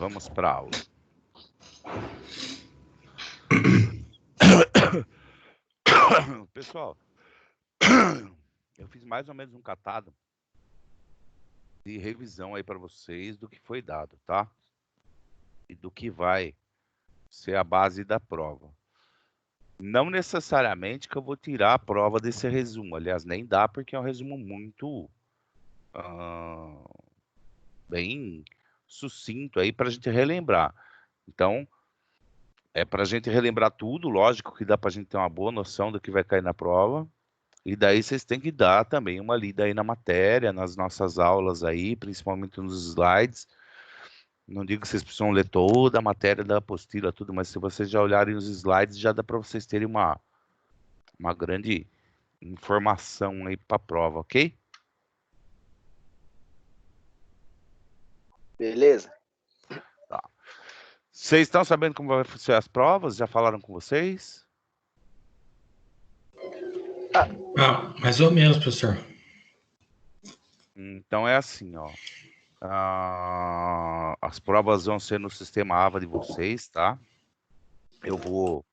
Vamos para a aula. Pessoal, eu fiz mais ou menos um catado de revisão aí para vocês do que foi dado, tá? E do que vai ser a base da prova. Não necessariamente que eu vou tirar a prova desse resumo. Aliás, nem dá, porque é um resumo muito bem sucinto aí para a gente relembrar. Então, é para a gente relembrar tudo, lógico que dá para a gente ter uma boa noção do que vai cair na prova. E daí vocês têm que dar também uma lida aí na matéria, nas nossas aulas aí, principalmente nos slides. Não digo que vocês precisam ler toda a matéria da apostila, tudo, mas se vocês já olharem os slides, já dá para vocês terem uma grande informação aí para a prova, ok? Beleza. Tá. Vocês estão sabendo como vai ser as provas? Já falaram com vocês? Mais ou menos, professor. Então é assim, ó. As provas vão ser no sistema AVA de vocês, tá? Eu vou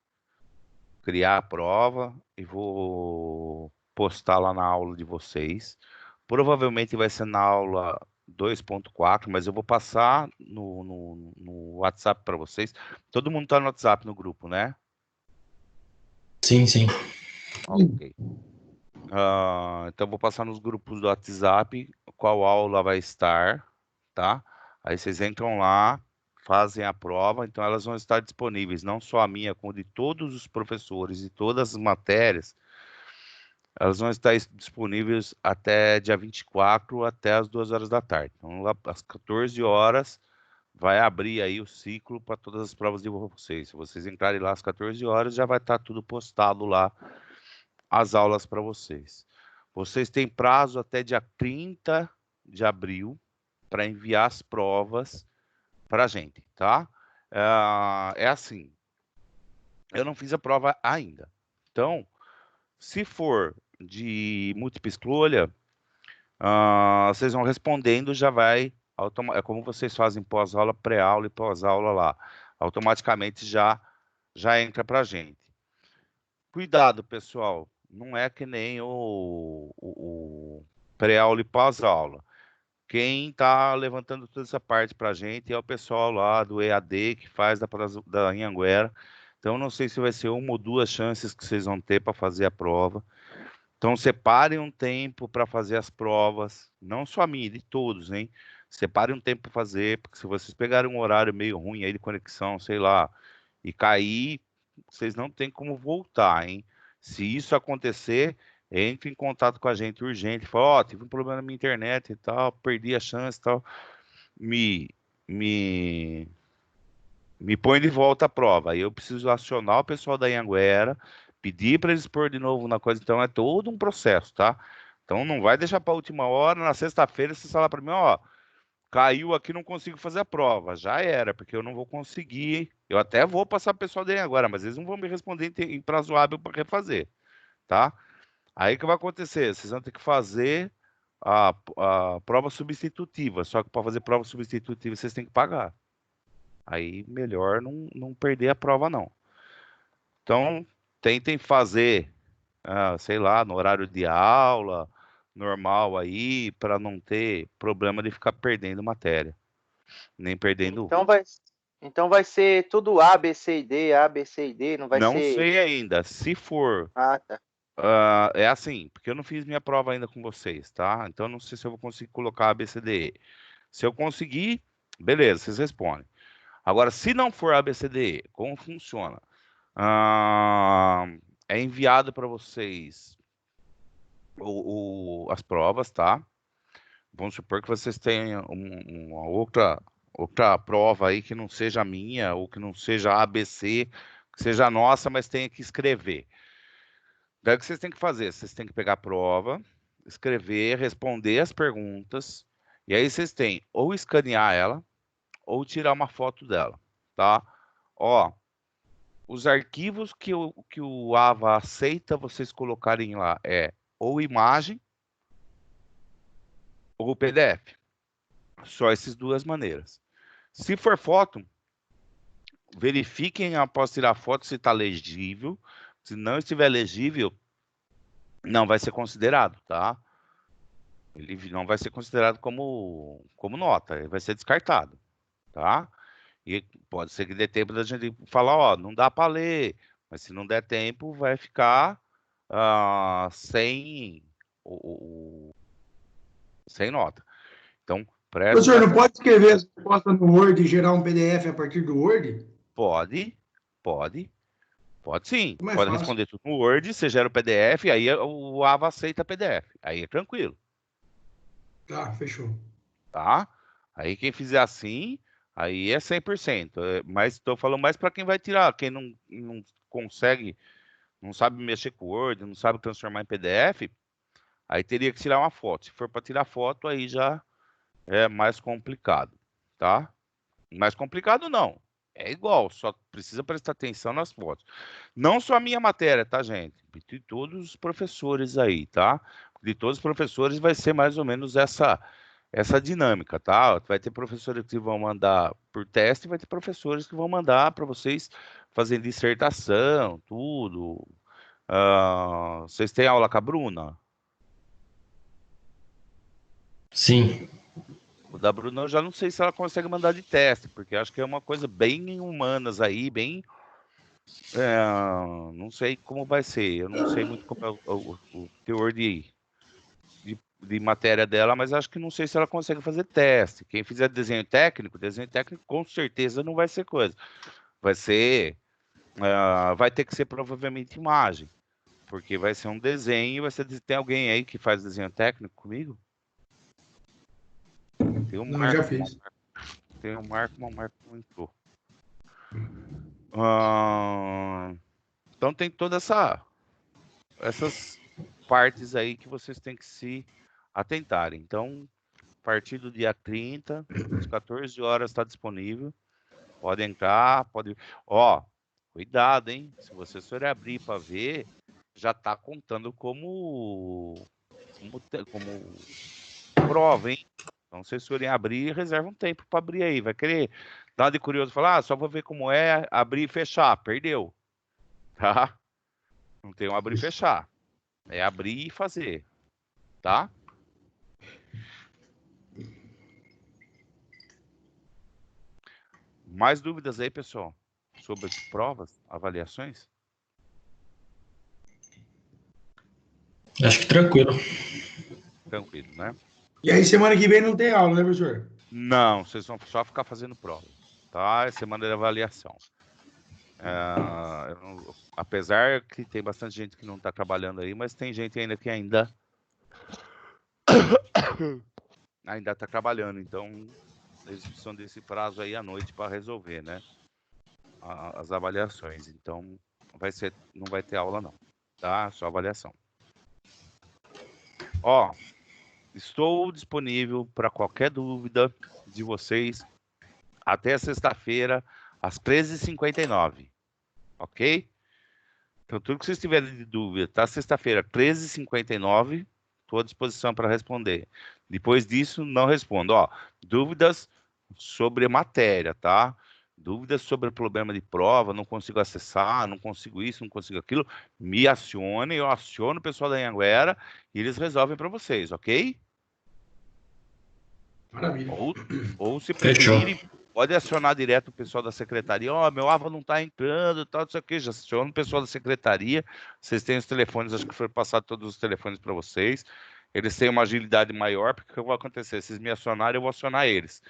criar a prova e vou postar lá na aula de vocês. Provavelmente vai ser na aula 2.4, mas eu vou passar no WhatsApp para vocês. Todo mundo está no WhatsApp no grupo, né? Sim, sim. Ok. Então eu vou passar nos grupos do WhatsApp qual aula vai estar, tá? Aí vocês entram lá, fazem a prova, então elas vão estar disponíveis, não só a minha, como de todos os professores e todas as matérias. Elas vão estar disponíveis até dia 24, até as 2 horas da tarde. Então, lá às 14 horas, vai abrir aí o ciclo para todas as provas de vocês. Se vocês entrarem lá às 14 horas, já vai estar tudo postado lá, as aulas para vocês. Vocês têm prazo até dia 30 de abril para enviar as provas para a gente, tá? É assim, eu não fiz a prova ainda. Então, se for de múltipla escolha, vocês vão respondendo, já vai, é como vocês fazem pós-aula, pré-aula e pós-aula lá, automaticamente já entra para a gente. Cuidado, pessoal, não é que nem o pré-aula e pós-aula. Quem está levantando toda essa parte para a gente é o pessoal lá do EAD, que faz da Anhanguera. Então, não sei se vai ser uma ou duas chances que vocês vão ter para fazer a prova. Então, separem um tempo para fazer as provas, não só a minha, de todos, hein? Separem um tempo para fazer, porque se vocês pegarem um horário meio ruim aí de conexão, sei lá, e cair, vocês não têm como voltar, hein? Se isso acontecer, entre em contato com a gente urgente, fala, ó, tive um problema na minha internet e tal, perdi a chance e tal, me põe de volta a prova. Aí eu preciso acionar o pessoal da Anhanguera, pedir para eles pôr de novo na coisa. Então é todo um processo, tá? Então não vai deixar para a última hora. Na sexta-feira você fala para mim, ó, caiu aqui, não consigo fazer a prova. Já era, porque eu não vou conseguir. Eu até vou passar para o pessoal da Anhanguera, mas eles não vão me responder em prazo hábil para refazer, tá? Aí o que vai acontecer? Vocês vão ter que fazer a prova substitutiva. Só que para fazer prova substitutiva vocês têm que pagar. Aí melhor não perder a prova, não. Então, tentem fazer, sei lá, no horário de aula, normal aí, para não ter problema de ficar perdendo matéria. Nem perdendo... Então vai ser tudo A, B, C e D, A, B, C e D, não vai ser... Não sei ainda. Se for... tá. É assim, porque eu não fiz minha prova ainda com vocês, tá? Então, não sei se eu vou conseguir colocar A, B, C, D, E. Se eu conseguir, beleza, vocês respondem. Agora, se não for ABCDE, como funciona? É enviado para vocês as provas, tá? Vamos supor que vocês tenham uma outra prova aí que não seja a minha, ou que não seja a ABC, que seja a nossa, mas tenha que escrever. Daí o que vocês têm que fazer? Vocês têm que pegar a prova, escrever, responder as perguntas, e aí vocês têm ou escanear ela, ou tirar uma foto dela, tá? Ó, os arquivos que o AVA aceita vocês colocarem lá é ou imagem ou PDF. Só essas duas maneiras. Se for foto, verifiquem após tirar foto se está legível. Se não estiver legível, não vai ser considerado, tá? Ele não vai ser considerado como nota, ele vai ser descartado, tá? E pode ser que dê tempo da gente falar, ó, não dá para ler, mas se não der tempo, vai ficar sem sem nota. Então, presta Professor, não bastante. pode escrever as respostas no Word e gerar um PDF a partir do Word? Pode sim. Como é Pode fácil? responder tudo no Word, você gera o PDF, aí o AVA aceita PDF. Aí é tranquilo, Tá, fechou. tá? Aí quem fizer assim, aí é 100%. Mas estou falando mais para quem vai tirar. Quem não consegue, não sabe mexer com o Word, não sabe transformar em PDF, aí teria que tirar uma foto. Se for para tirar foto, aí já é mais complicado, tá? Mais complicado não. É igual, só precisa prestar atenção nas fotos. Não só a minha matéria, tá, gente? De todos os professores aí, tá? De todos os professores vai ser mais ou menos essa dinâmica, tá? Vai ter professores que vão mandar por teste, vai ter professores que vão mandar para vocês fazerem dissertação, tudo. Vocês têm aula com a Bruna? Sim. O da Bruna eu já não sei se ela consegue mandar de teste, porque acho que é uma coisa bem humanas aí, bem. Não sei como vai ser, eu não sei muito como é o teor de matéria dela, mas acho que não sei se ela consegue fazer teste. Quem fizer desenho técnico com certeza não vai ser coisa. Vai ser. Vai ter que ser provavelmente imagem, porque vai ser um desenho. Tem alguém aí que faz desenho técnico comigo? Tem um Não, eu já fiz. Tem um Marco, uma Marco não entrou. Então tem todas essas partes aí que vocês têm que se atentarem. Então, a partir do dia 30, às 14 horas está disponível. Pode entrar, pode. Ó, cuidado, hein? Se vocês forem abrir para ver, já está contando como prova, hein? Então, se vocês forem abrir, reserva um tempo para abrir aí. Vai querer dar de curioso, falar, só vou ver como é abrir e fechar. Perdeu, tá? Não tem um abrir e fechar. É abrir e fazer, tá? Mais dúvidas aí, pessoal? Sobre provas, avaliações? Acho que tranquilo. Tranquilo, né? E aí, semana que vem não tem aula, né, professor? Não, vocês vão só ficar fazendo prova, tá? É semana de avaliação. Apesar que tem bastante gente que não está trabalhando aí, mas tem gente ainda que ainda está trabalhando, então eles precisam desse prazo aí à noite para resolver, né? As avaliações. Então não vai ter aula não, tá? Só avaliação. Ó, estou disponível para qualquer dúvida de vocês até sexta-feira, às 13h59, ok? Então, tudo que vocês tiverem de dúvida, tá? Sexta-feira, 13h59, estou à disposição para responder. Depois disso, não respondo. Ó, dúvidas sobre matéria, tá? Dúvidas sobre o problema de prova, não consigo acessar, não consigo isso, não consigo aquilo, me acione, eu aciono o pessoal da Anhanguera e eles resolvem para vocês, ok? Maravilha. Ou se Fechou. preferirem, pode acionar direto o pessoal da secretaria. Ó, meu AVA não está entrando, tal, não sei o quê. Já aciona o pessoal da secretaria. Vocês têm os telefones, acho que foi passado todos os telefones para vocês. Eles têm uma agilidade maior, porque o que vai acontecer? Se vocês me acionarem, eu vou acionar eles.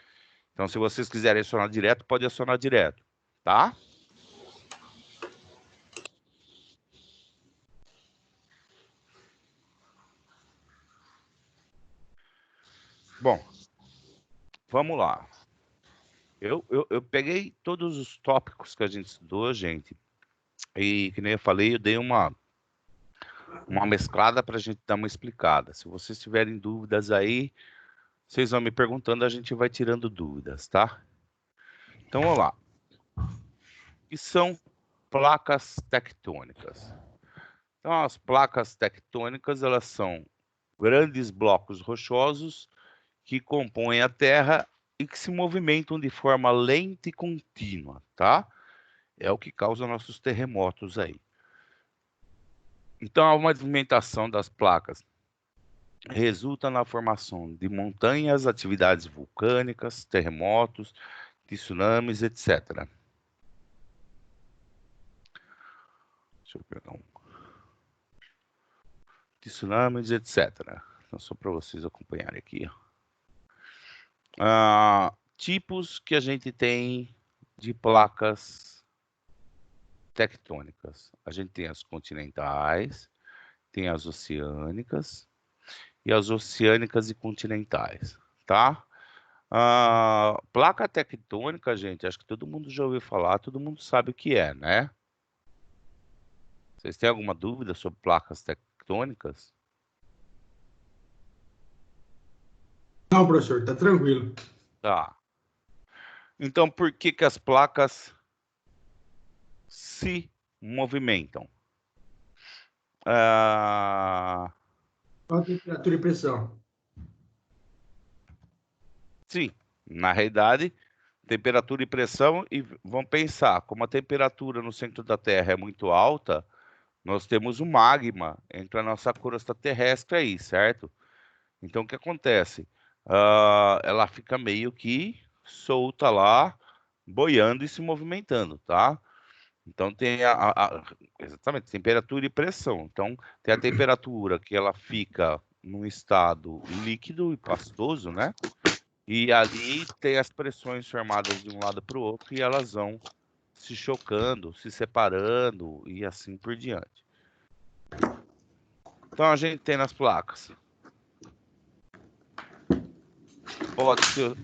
Então, se vocês quiserem acionar direto, pode acionar direto, tá? Bom, vamos lá. Eu peguei todos os tópicos que a gente estudou, gente, e, que nem eu falei, eu dei uma mesclada para a gente dar uma explicada. Se vocês tiverem dúvidas aí, vocês vão me perguntando, a gente vai tirando dúvidas, tá? Então, vamos lá. O que são placas tectônicas? Então, as placas tectônicas, elas são grandes blocos rochosos que compõem a Terra e que se movimentam de forma lenta e contínua, tá? É o que causa nossos terremotos aí. Então, a movimentação das placas resulta na formação de montanhas, atividades vulcânicas, terremotos, tsunamis, etc. Deixa eu pegar um. Tsunamis, etc. Então, só para vocês acompanharem aqui. Tipos que a gente tem de placas tectônicas. A gente tem as continentais, tem as oceânicas e as oceânicas e continentais, tá? Placa tectônica, gente, acho que todo mundo já ouviu falar, todo mundo sabe o que é, né? Vocês têm alguma dúvida sobre placas tectônicas? Não, professor, tá tranquilo. Tá. Então, por que que as placas se movimentam? Qual a temperatura e pressão? Sim, na realidade, temperatura e pressão, e vamos pensar, como a temperatura no centro da Terra é muito alta, nós temos o magma entre a nossa crosta terrestre aí, certo? Então, o que acontece? Ela fica meio que solta lá, boiando e se movimentando, tá? Então, tem exatamente, temperatura e pressão. Então, tem a temperatura que ela fica num estado líquido e pastoso, né? E ali tem as pressões formadas de um lado para o outro e elas vão se chocando, se separando e assim por diante. Então a gente tem nas placas. Pode ser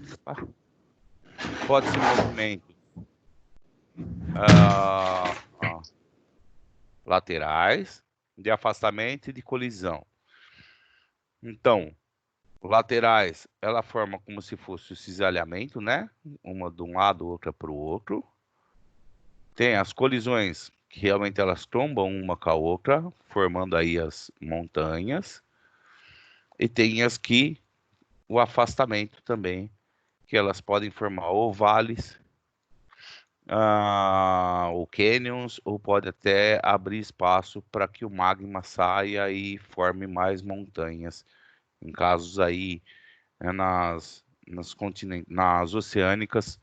movimentos laterais, de afastamento e de colisão. Então, laterais, ela forma como se fosse o cisalhamento, né? Uma de um lado, outra para o outro. Tem as colisões, que realmente elas tombam uma com a outra, formando aí as montanhas. E tem as que, o afastamento também, que elas podem formar ou vales, ou canyons, ou pode até abrir espaço para que o magma saia e forme mais montanhas. Em casos aí, nas oceânicas,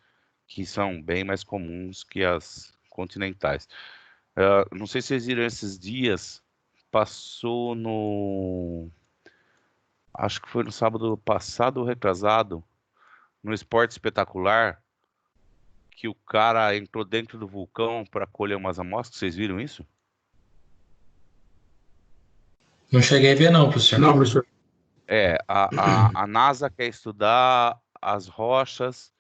que são bem mais comuns que as continentais. Não sei se vocês viram esses dias, passou no... Acho que foi no sábado passado ou retrasado, no Esporte Espetacular, que o cara entrou dentro do vulcão para colher umas amostras. Vocês viram isso? Não cheguei a ver, não, professor. Não, professor. A NASA quer estudar as rochas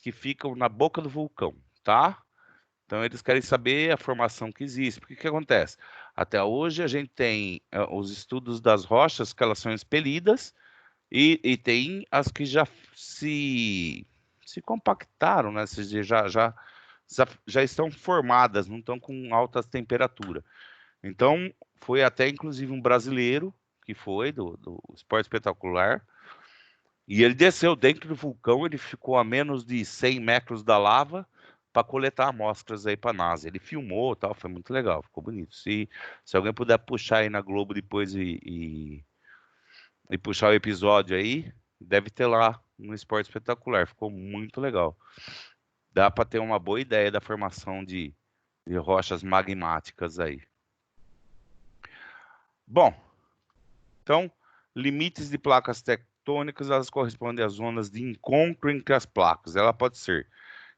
que ficam na boca do vulcão, tá? Então, eles querem saber a formação que existe. Porque o que acontece? Até hoje, a gente tem os estudos das rochas, que elas são expelidas, e tem as que já se compactaram, né? Já estão formadas, não estão com alta temperatura. Então, foi até, inclusive, um brasileiro, que foi do Esporte Espetacular, e ele desceu dentro do vulcão, ele ficou a menos de 100 metros da lava para coletar amostras aí para a NASA. Ele filmou, tal, foi muito legal, ficou bonito. Se alguém puder puxar aí na Globo depois e puxar o episódio aí, deve ter lá no Esporte Espetacular, ficou muito legal. Dá para ter uma boa ideia da formação de rochas magmáticas aí. Bom, então, limites de placas tectônicas, elas correspondem às zonas de encontro entre as placas. Ela pode ser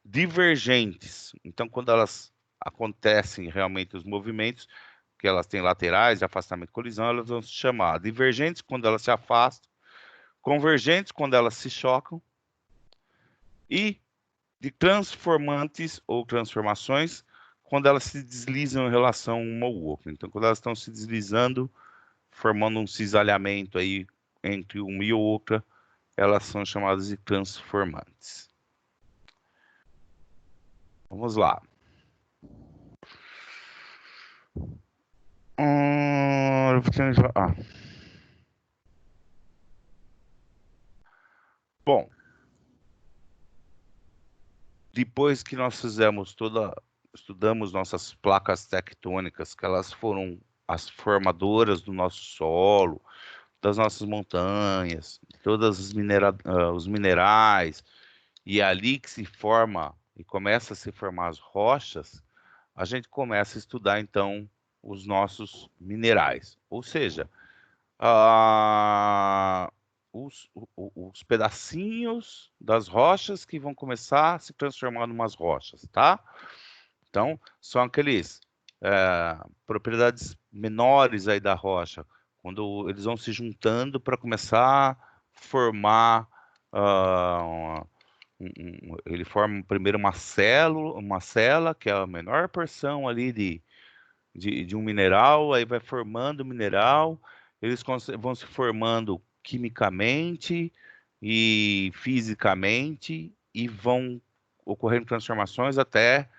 divergentes. Então, quando elas acontecem realmente os movimentos, que elas têm laterais, de afastamento e colisão, elas vão se chamar divergentes quando elas se afastam, convergentes quando elas se chocam, e de transformantes ou transformações quando elas se deslizam em relação uma ao outro. Então, quando elas estão se deslizando, formando um cisalhamento aí entre uma e outra, elas são chamadas de transformantes. Vamos lá. Bom, depois que nós estudamos nossas placas tectônicas, que elas foram as formadoras do nosso solo, das nossas montanhas, todos os minerais, e é ali que se forma e começa a se formar as rochas, a gente começa a estudar então os nossos minerais, ou seja, os pedacinhos das rochas que vão começar a se transformar em umas rochas, tá? Então, são aqueles propriedades menores aí da rocha, quando eles vão se juntando para começar a formar, ele forma primeiro uma célula, que é a menor porção ali de um mineral, aí vai formando o mineral, eles vão se formando quimicamente e fisicamente e vão ocorrendo transformações até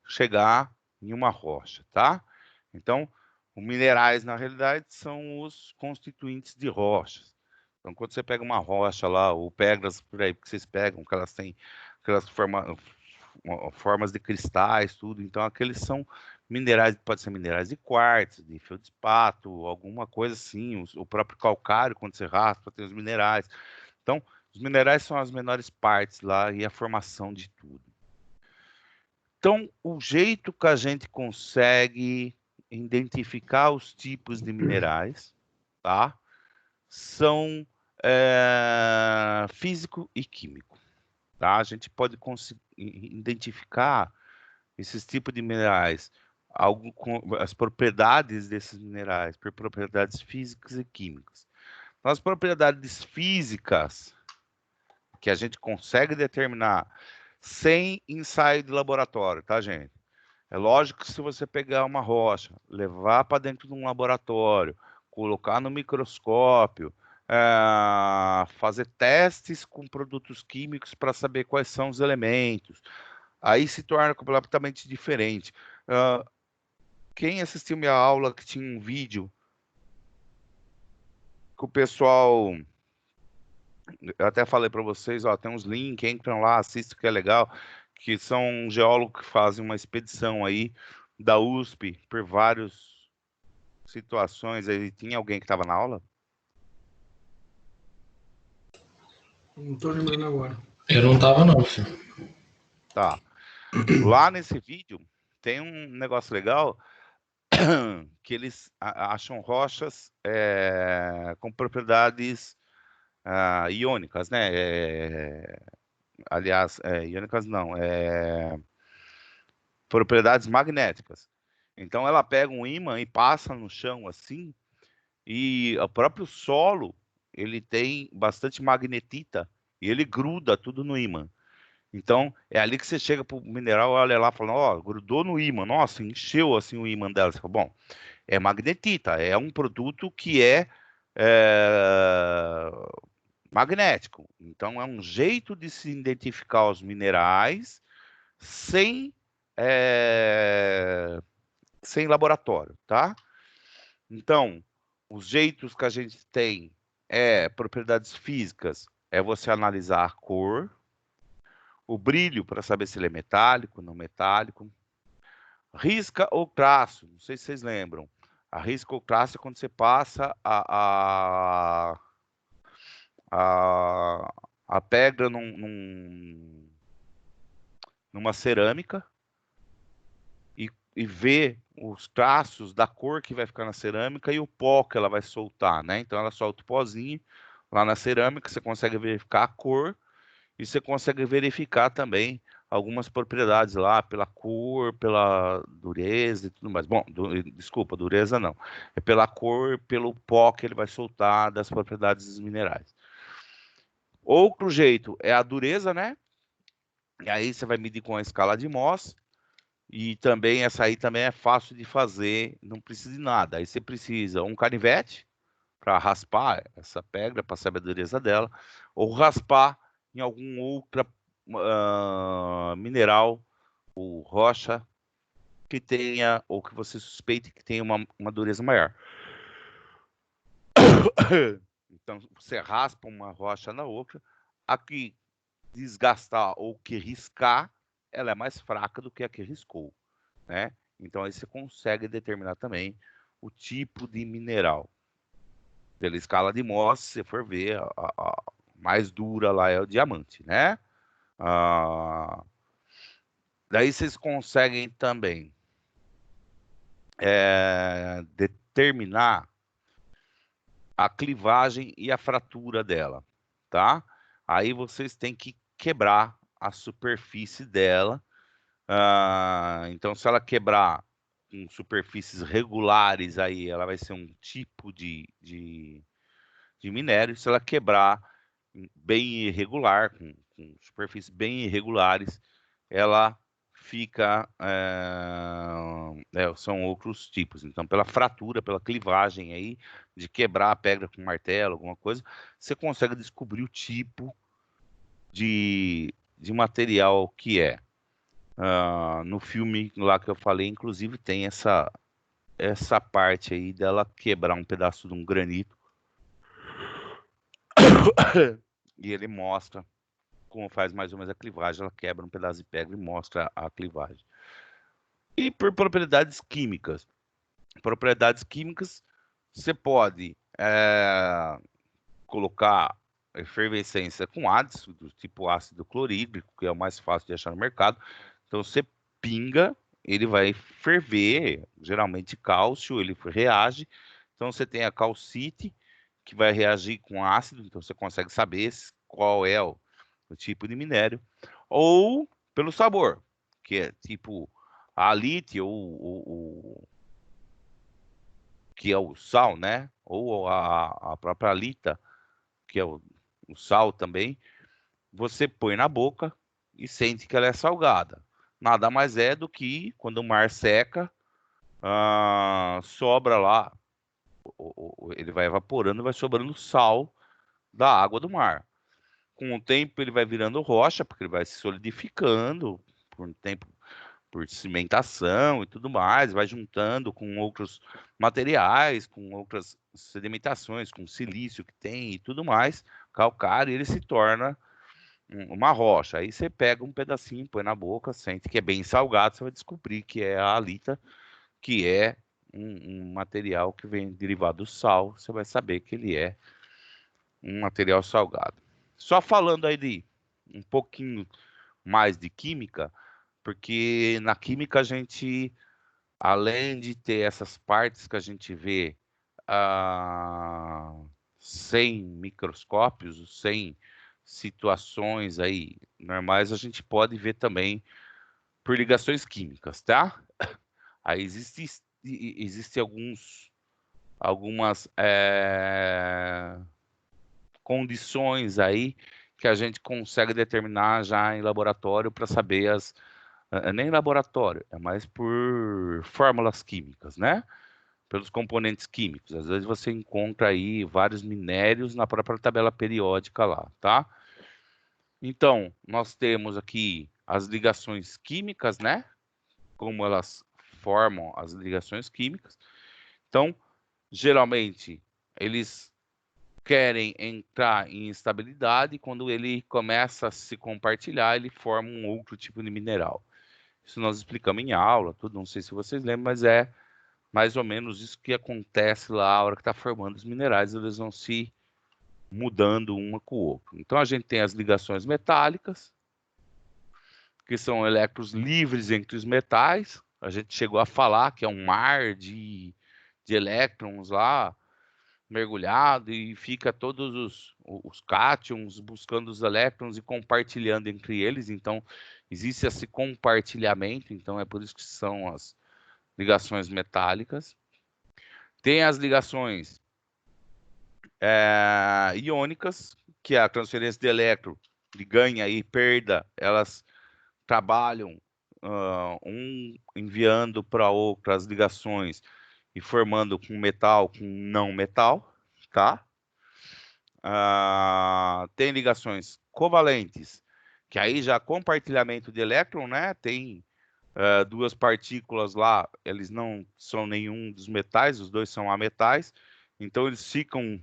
chegar em uma rocha, tá? Então, os minerais, na realidade, são os constituintes de rochas. Então, quando você pega uma rocha lá, ou pedras por aí que vocês pegam, que elas têm aquelas formas de cristais, tudo, então aqueles são minerais, pode ser minerais de quartzo, de feldspato, alguma coisa assim, o próprio calcário, quando você raspa, tem os minerais. Então, os minerais são as menores partes lá e a formação de tudo. Então, o jeito que a gente consegue identificar os tipos de minerais, tá? São físico e químico, tá? A gente pode identificar esses tipos de minerais, as propriedades desses minerais, por propriedades físicas e químicas. Então, as propriedades físicas que a gente consegue determinar sem ensaio de laboratório, tá, gente? É lógico que se você pegar uma rocha, levar para dentro de um laboratório, colocar no microscópio, fazer testes com produtos químicos para saber quais são os elementos, aí se torna completamente diferente. Quem assistiu minha aula que tinha um vídeo que o pessoal, eu até falei para vocês, ó, tem uns links, entram lá, assistam que é legal, que são geólogos que fazem uma expedição aí da USP por várias situações. Aí tinha alguém que estava na aula? Não tô lembrando agora. Eu não tava, não, filho. Tá. Lá nesse vídeo tem um negócio legal que eles acham rochas com propriedades iônicas, né? Aliás, iônicas não, propriedades magnéticas. Então ela pega um ímã e passa no chão assim, e o próprio solo ele tem bastante magnetita e ele gruda tudo no ímã. Então é ali que você chega pro mineral, olha lá, falando, ó, grudou no ímã, nossa, encheu assim o ímã dela. Você fala, bom, é magnetita, é um produto que é magnético. Então é um jeito de se identificar os minerais sem é, sem laboratório, tá? Então, os jeitos que a gente tem propriedades físicas, é você analisar a cor, o brilho para saber se ele é metálico, não metálico, risca ou traço, não sei se vocês lembram. A risca ou traço é quando você passa a pedra numa cerâmica e vê os traços da cor que vai ficar na cerâmica e o pó que ela vai soltar, né? Então ela solta o pozinho lá na cerâmica, você consegue verificar a cor e você consegue verificar também algumas propriedades lá pela cor, pela dureza e tudo mais. Bom, desculpa, dureza não. É pela cor, pelo pó que ele vai soltar das propriedades dos minerais. Outro jeito é a dureza, né? E aí você vai medir com a escala de Mohs. E também essa aí também é fácil de fazer, não precisa de nada. Aí você precisa um canivete para raspar essa pedra, para saber a dureza dela, ou raspar em algum outro mineral ou rocha que tenha, ou que você suspeite que tenha uma dureza maior. Então você raspa uma rocha na outra, a que desgastar ou que riscar, ela é mais fraca do que a que riscou, né? Então aí você consegue determinar também o tipo de mineral. Pela escala de Mohs, se você for ver, a mais dura lá é o diamante, né? Ah, daí vocês conseguem também determinar a clivagem e a fratura dela, tá? Aí vocês têm que quebrar a superfície dela. Então, se ela quebrar com superfícies regulares, aí ela vai ser um tipo de minério. Se ela quebrar bem irregular, com superfícies bem irregulares, ela fica. São outros tipos. Então, pela fratura, pela clivagem aí, de quebrar a pedra com martelo, alguma coisa, você consegue descobrir o tipo de material que é. No filme lá que eu falei, inclusive, tem essa parte aí dela quebrar um pedaço de um granito. E ele mostra como faz mais ou menos a clivagem. Ela quebra um pedaço de pedra e mostra a clivagem. E por propriedades químicas. Propriedades químicas, você pode colocar efervescência com ácido, do tipo ácido clorídrico, que é o mais fácil de achar no mercado. Então você pinga, ele vai ferver, geralmente cálcio, ele reage. Então você tem a calcite, que vai reagir com ácido, então você consegue saber qual é o tipo de minério. Ou pelo sabor, que é tipo a halite ou que é o sal, né? Ou a própria halita, que é o sal também, você põe na boca e sente que ela é salgada. Nada mais é do que quando o mar seca, sobra lá, ele vai evaporando, vai sobrando sal da água do mar. Com o tempo ele vai virando rocha, porque ele vai se solidificando por um tempo, por cimentação e tudo mais, vai juntando com outros materiais, com outras sedimentações, com silício que tem e tudo mais, calcário, e ele se torna uma rocha. Aí você pega um pedacinho, põe na boca, sente que é bem salgado, você vai descobrir que é a halita, que é um material que vem derivado do sal, você vai saber que ele é um material salgado. Só falando aí de um pouquinho mais de química, porque na química a gente, além de ter essas partes que a gente vê sem microscópios, sem situações aí normais, a gente pode ver também por ligações químicas, tá? Aí existe algumas condições aí que a gente consegue determinar já em laboratório para saber nem laboratório, é mais por fórmulas químicas, né? Pelos componentes químicos. Às vezes você encontra aí vários minérios na própria tabela periódica lá, tá? Então, nós temos aqui as ligações químicas, né? Como elas formam as ligações químicas. Então, geralmente, eles querem entrar em instabilidade, quando ele começa a se compartilhar, ele forma um outro tipo de mineral. Isso nós explicamos em aula, tudo, não sei se vocês lembram, mas é mais ou menos isso que acontece lá a hora que está formando os minerais, eles vão se mudando uma com o outro. Então a gente tem as ligações metálicas, que são elétrons livres entre os metais. A gente chegou a falar que é um mar de elétrons lá, mergulhado, e fica todos os cátions buscando os elétrons e compartilhando entre eles. Então existe esse compartilhamento, então é por isso que são as ligações metálicas. Tem as ligações iônicas, que é a transferência de elétron, de ganha e perda, elas trabalham um enviando para outro as ligações e formando com metal com não metal, tá? Tem ligações covalentes, que aí já compartilhamento de elétron, né? Tem duas partículas lá, eles não são nenhum dos metais, os dois são ametais, então eles ficam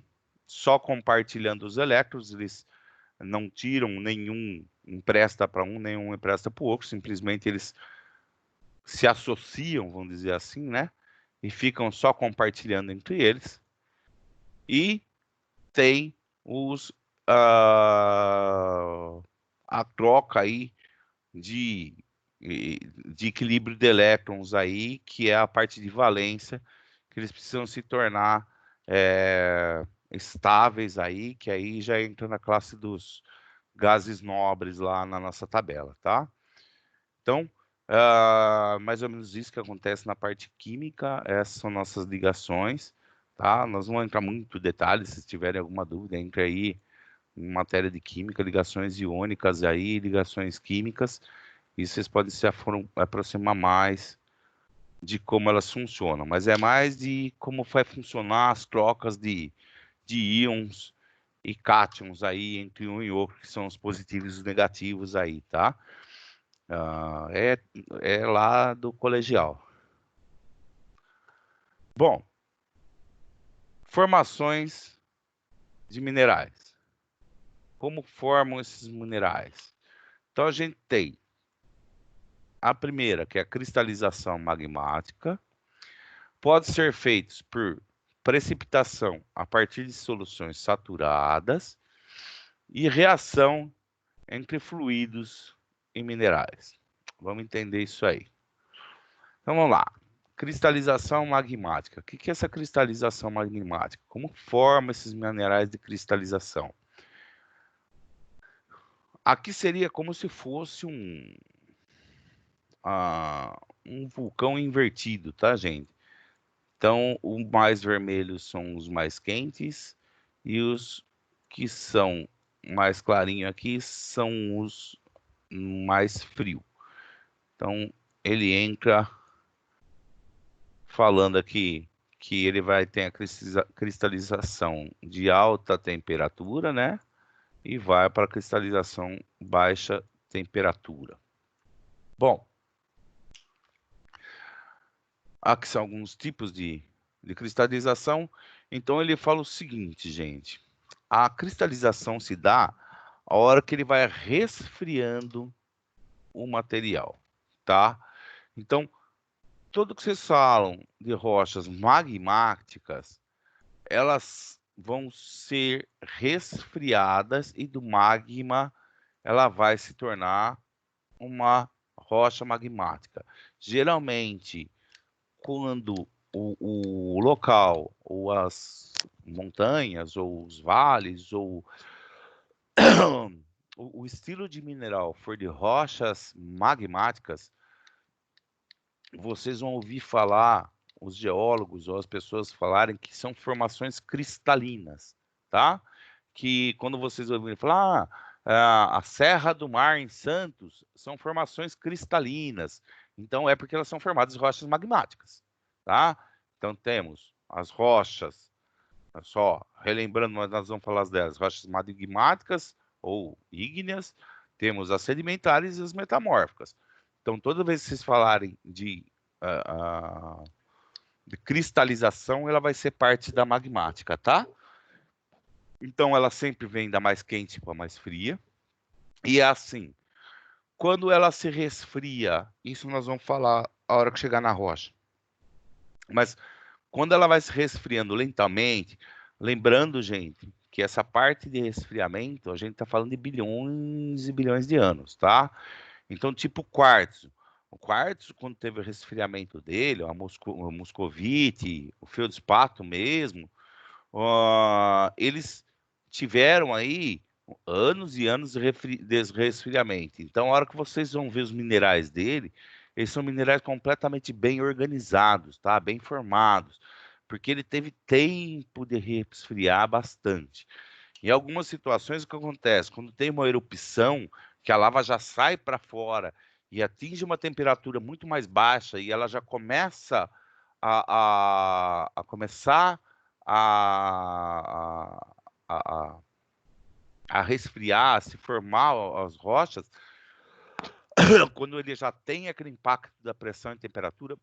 só compartilhando os elétrons, eles não tiram nenhum empresta para um, nenhum empresta para o outro, simplesmente eles se associam, vamos dizer assim, né? E ficam só compartilhando entre eles. E tem a troca aí de equilíbrio de elétrons aí, que é a parte de valência, que eles precisam se tornar estáveis aí, que aí já entra na classe dos gases nobres lá na nossa tabela, tá? Então, mais ou menos isso que acontece na parte química, essas são nossas ligações, tá? Nós não vamos entrar muito em detalhes, se tiverem alguma dúvida, entre aí em matéria de química, ligações iônicas aí, ligações químicas, e vocês podem se aproximar mais de como elas funcionam, mas é mais de como vai funcionar as trocas de íons e cátions aí entre um e outro, que são os positivos e os negativos aí, tá? É lá do colegial. Bom, formações de minerais. Como formam esses minerais? Então a gente tem a primeira, que é a cristalização magmática. Pode ser feita por precipitação a partir de soluções saturadas e reação entre fluidos e minerais. Vamos entender isso aí. Então vamos lá. Cristalização magmática. O que é essa cristalização magmática? Como forma esses minerais de cristalização? Aqui seria como se fosse um vulcão invertido, tá, gente? Então, os mais vermelhos são os mais quentes e os que são mais clarinhos aqui são os mais frios. Então, ele entra falando aqui que ele vai ter a cristalização de alta temperatura, né? E vai para a cristalização baixa temperatura. Bom, aqui são alguns tipos de cristalização. Então, ele fala o seguinte, gente. A cristalização se dá a hora que ele vai resfriando o material, tá? Então, tudo que vocês falam de rochas magmáticas, elas vão ser resfriadas e do magma ela vai se tornar uma rocha magmática. Geralmente, quando o local, ou as montanhas, ou os vales, ou o estilo de mineral for de rochas magmáticas, vocês vão ouvir falar, os geólogos ou as pessoas falarem que são formações cristalinas, tá? Que quando vocês ouvirem falar, a Serra do Mar em Santos são formações cristalinas. Então é porque elas são formadas de rochas magmáticas, tá? Então temos as rochas, só relembrando, nós vamos falar delas, rochas magmáticas ou ígneas, temos as sedimentares e as metamórficas. Então, toda vez que vocês falarem de cristalização, ela vai ser parte da magmática, tá? Então, ela sempre vem da mais quente para a mais fria. E é assim, quando ela se resfria, isso nós vamos falar a hora que chegar na rocha. Mas quando ela vai se resfriando lentamente, lembrando, gente, que essa parte de resfriamento, a gente está falando de bilhões e bilhões de anos, tá? Então, tipo quartzo. O quartzo, quando teve o resfriamento dele, o moscovite, o feldspato mesmo, eles tiveram aí anos e anos de resfriamento. Então, a hora que vocês vão ver os minerais dele, eles são minerais completamente bem organizados, tá? Bem formados, porque ele teve tempo de resfriar bastante. Em algumas situações, o que acontece? Quando tem uma erupção, que a lava já sai para fora e atinge uma temperatura muito mais baixa e ela já começa começar a, a, a resfriar, a se formar as rochas, quando ele já tem aquele impacto da pressão e temperatura,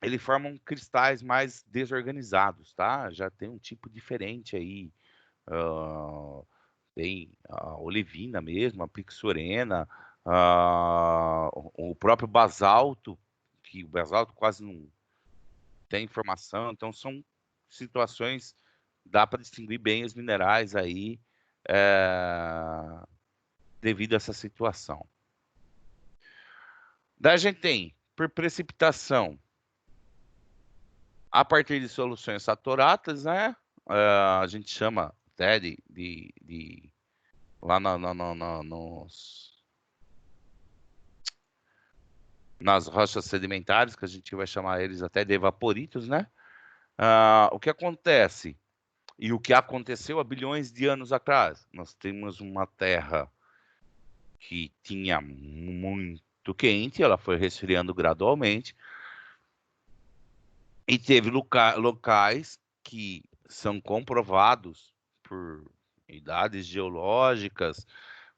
ele forma cristais mais desorganizados, tá? Já tem um tipo diferente aí. tem a olivina mesmo, a pixorena, o próprio basalto, que o basalto quase não tem informação, então são situações, dá para distinguir bem os minerais aí, devido a essa situação. Daí a gente tem, por precipitação, a partir de soluções saturadas, né? A gente chama até lá nas rochas sedimentares, que a gente vai chamar eles até de evaporitos, né? O que acontece, e o que aconteceu há bilhões de anos atrás, nós temos uma terra que tinha muito quente, ela foi resfriando gradualmente, e teve locais que são comprovados por idades geológicas,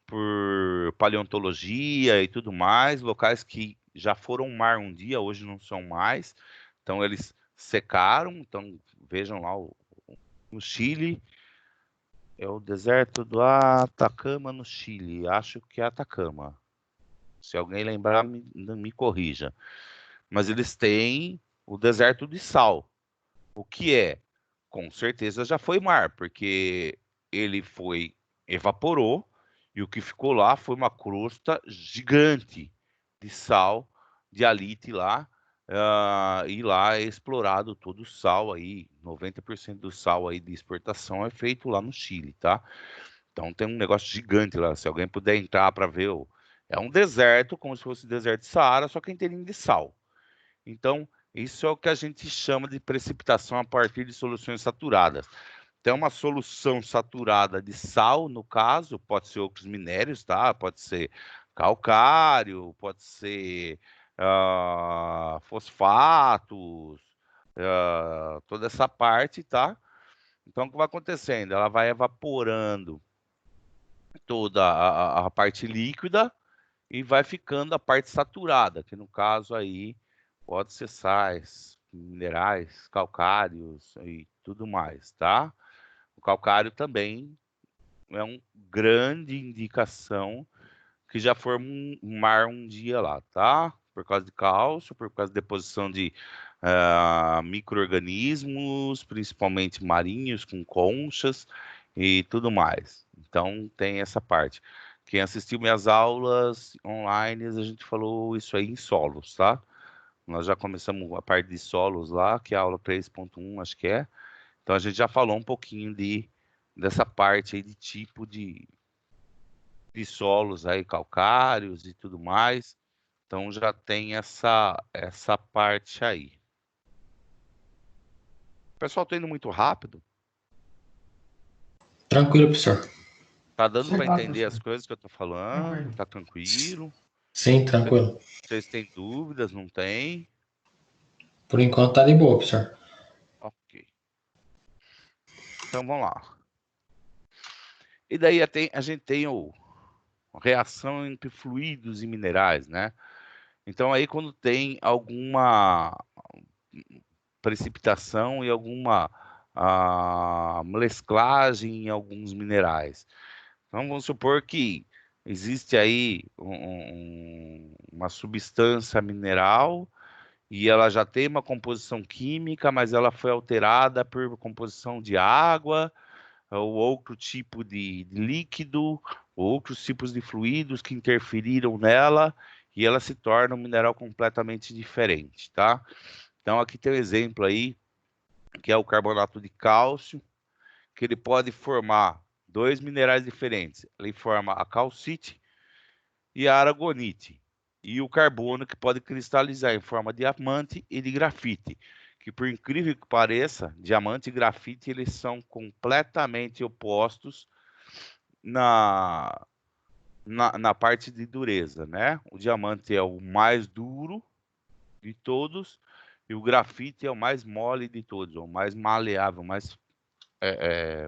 por paleontologia e tudo mais, locais que já foram mar um dia, hoje não são mais, então eles secaram. Então vejam lá no Chile, é o deserto do Atacama no Chile, acho que é Atacama, se alguém lembrar me corrija, mas eles têm o deserto de sal, o que com certeza já foi mar, porque ele evaporou, e o que ficou lá foi uma crosta gigante de sal, de alite lá, e lá é explorado todo o sal aí, 90% do sal aí de exportação é feito lá no Chile, tá? Então tem um negócio gigante lá, se alguém puder entrar para ver, é um deserto, como se fosse o deserto de Saara, só que inteirinho de sal. Então, isso é o que a gente chama de precipitação a partir de soluções saturadas. Tem uma solução saturada de sal, no caso, pode ser outros minérios, tá? Pode ser calcário, pode ser fosfatos, toda essa parte, tá? Então, o que vai acontecendo? Ela vai evaporando toda a parte líquida e vai ficando a parte saturada, que no caso aí pode ser sais, minerais, calcários e tudo mais, tá? O calcário também é uma grande indicação que já forma um mar um dia lá, tá? Por causa de cálcio, por causa de deposição de micro-organismos, principalmente marinhos, com conchas e tudo mais. Então tem essa parte. Quem assistiu minhas aulas online, a gente falou isso aí em solos, tá? Nós já começamos a parte de solos lá, que é a aula 3.1, acho que é. Então a gente já falou um pouquinho dessa parte aí de tipo de solos aí, calcários e tudo mais. Então já tem essa parte aí. Pessoal, tô indo muito rápido. Tranquilo, professor. Tá dando para Tá, entender as professor. coisas que eu tô falando? Tranquilo. Tá tranquilo? Sim, tranquilo. Vocês têm dúvidas? Não tem? Por enquanto tá de boa, professor. Ok. Então vamos lá. E daí a gente tem a reação entre fluidos e minerais, né? Então aí quando tem alguma precipitação e alguma mesclagem em alguns minerais. Então vamos supor que existe aí uma substância mineral e ela já tem uma composição química, mas ela foi alterada por composição de água ou outro tipo de líquido, ou outros tipos de fluidos que interferiram nela, e ela se torna um mineral completamente diferente, tá? Então aqui tem um exemplo aí, que é o carbonato de cálcio, que ele pode formar dois minerais diferentes. Ele forma a calcite e a aragonite. E o carbono, que pode cristalizar em forma de diamante e de grafite. Que, por incrível que pareça, diamante e grafite eles são completamente opostos na parte de dureza, né? O diamante é o mais duro de todos e o grafite é o mais mole de todos, o mais maleável, o mais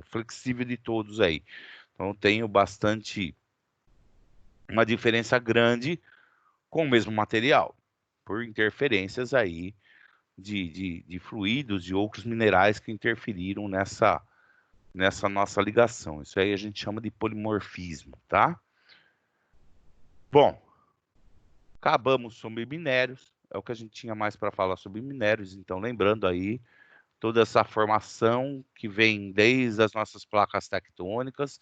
flexível de todos aí. Então tenho uma diferença grande com o mesmo material, por interferências aí de fluidos e outros minerais que interferiram nessa nossa ligação. Isso aí a gente chama de polimorfismo, tá? Bom, acabamos sobre minérios, é o que a gente tinha mais para falar sobre minérios, então lembrando aí toda essa formação que vem desde as nossas placas tectônicas,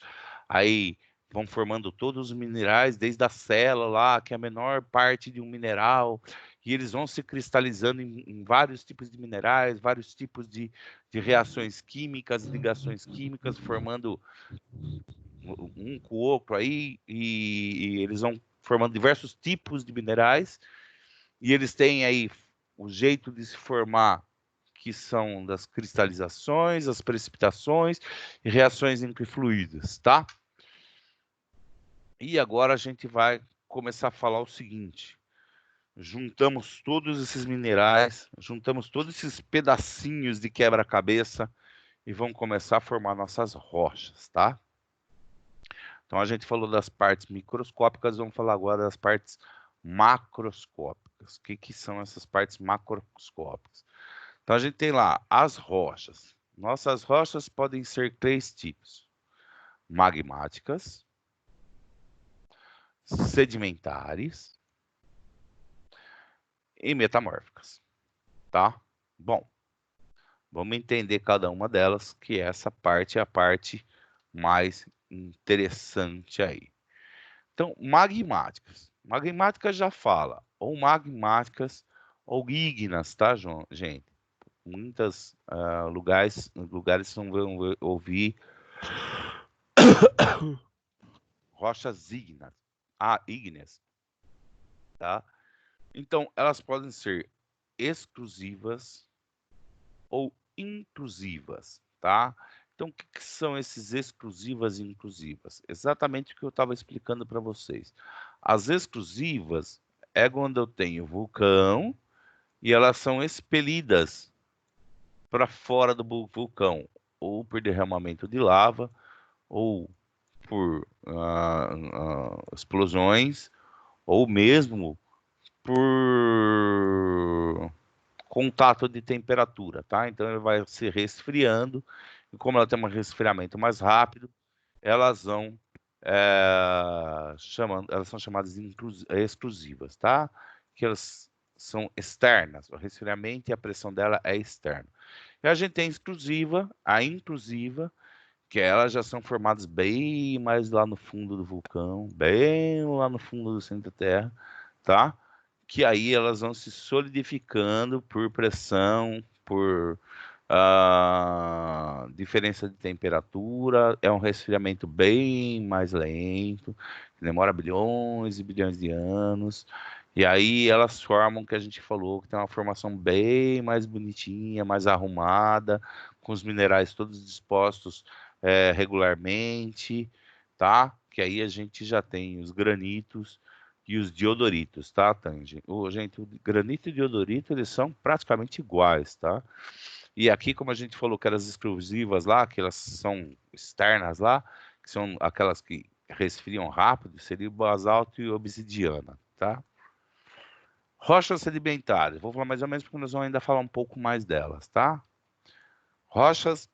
aí vão formando todos os minerais, desde a célula lá, que é a menor parte de um mineral, e eles vão se cristalizando em vários tipos de minerais, vários tipos de reações químicas, ligações químicas, formando um com o outro aí, e eles vão formando diversos tipos de minerais, e eles têm aí o jeito de se formar, que são das cristalizações, as precipitações e reações entre fluidos, tá? E agora a gente vai começar a falar o seguinte: juntamos todos esses minerais, juntamos todos esses pedacinhos de quebra-cabeça e vamos começar a formar nossas rochas, tá? Então a gente falou das partes microscópicas, vamos falar agora das partes macroscópicas. O que são essas partes macroscópicas? Então a gente tem lá as rochas. Nossas rochas podem ser 3 tipos: magmáticas, sedimentares e metamórficas, tá? Bom, vamos entender cada uma delas, que essa parte é a parte mais interessante aí. Então, magmáticas. Magmáticas já fala, ou magmáticas ou ígneas, tá, gente? Muitos lugares vão ouvir rochas ígneas, tá? Então, elas podem ser exclusivas ou intrusivas, tá? Então, o que são esses exclusivas e intrusivas? Exatamente o que eu estava explicando para vocês. As exclusivas é quando eu tenho vulcão e elas são expelidas para fora do vulcão, ou por derramamento de lava, ou por explosões, ou mesmo por contato de temperatura, tá? Então ele vai se resfriando, e como ela tem um resfriamento mais rápido, elas vão elas são chamadas de exclusivas, tá? Que elas são externas, o resfriamento e a pressão dela é externa. E a gente tem a intrusiva, que elas já são formadas bem mais lá no fundo do vulcão, bem lá no fundo do centro da Terra, tá? Que aí elas vão se solidificando por pressão, por diferença de temperatura, é um resfriamento bem mais lento, que demora bilhões e bilhões de anos, e aí elas formam o que a gente falou, que tem uma formação bem mais bonitinha, mais arrumada, com os minerais todos dispostos regularmente, tá? Que aí a gente já tem os granitos e os diodoritos, tá, Tange? Gente, o granito e o diodorito, eles são praticamente iguais, tá? E aqui, como a gente falou que eram as exclusivas lá, que elas são externas lá, que são aquelas que resfriam rápido, seria o basalto e obsidiana, tá? Rochas sedimentares, vou falar mais ou menos porque nós vamos ainda falar um pouco mais delas, tá? Rochas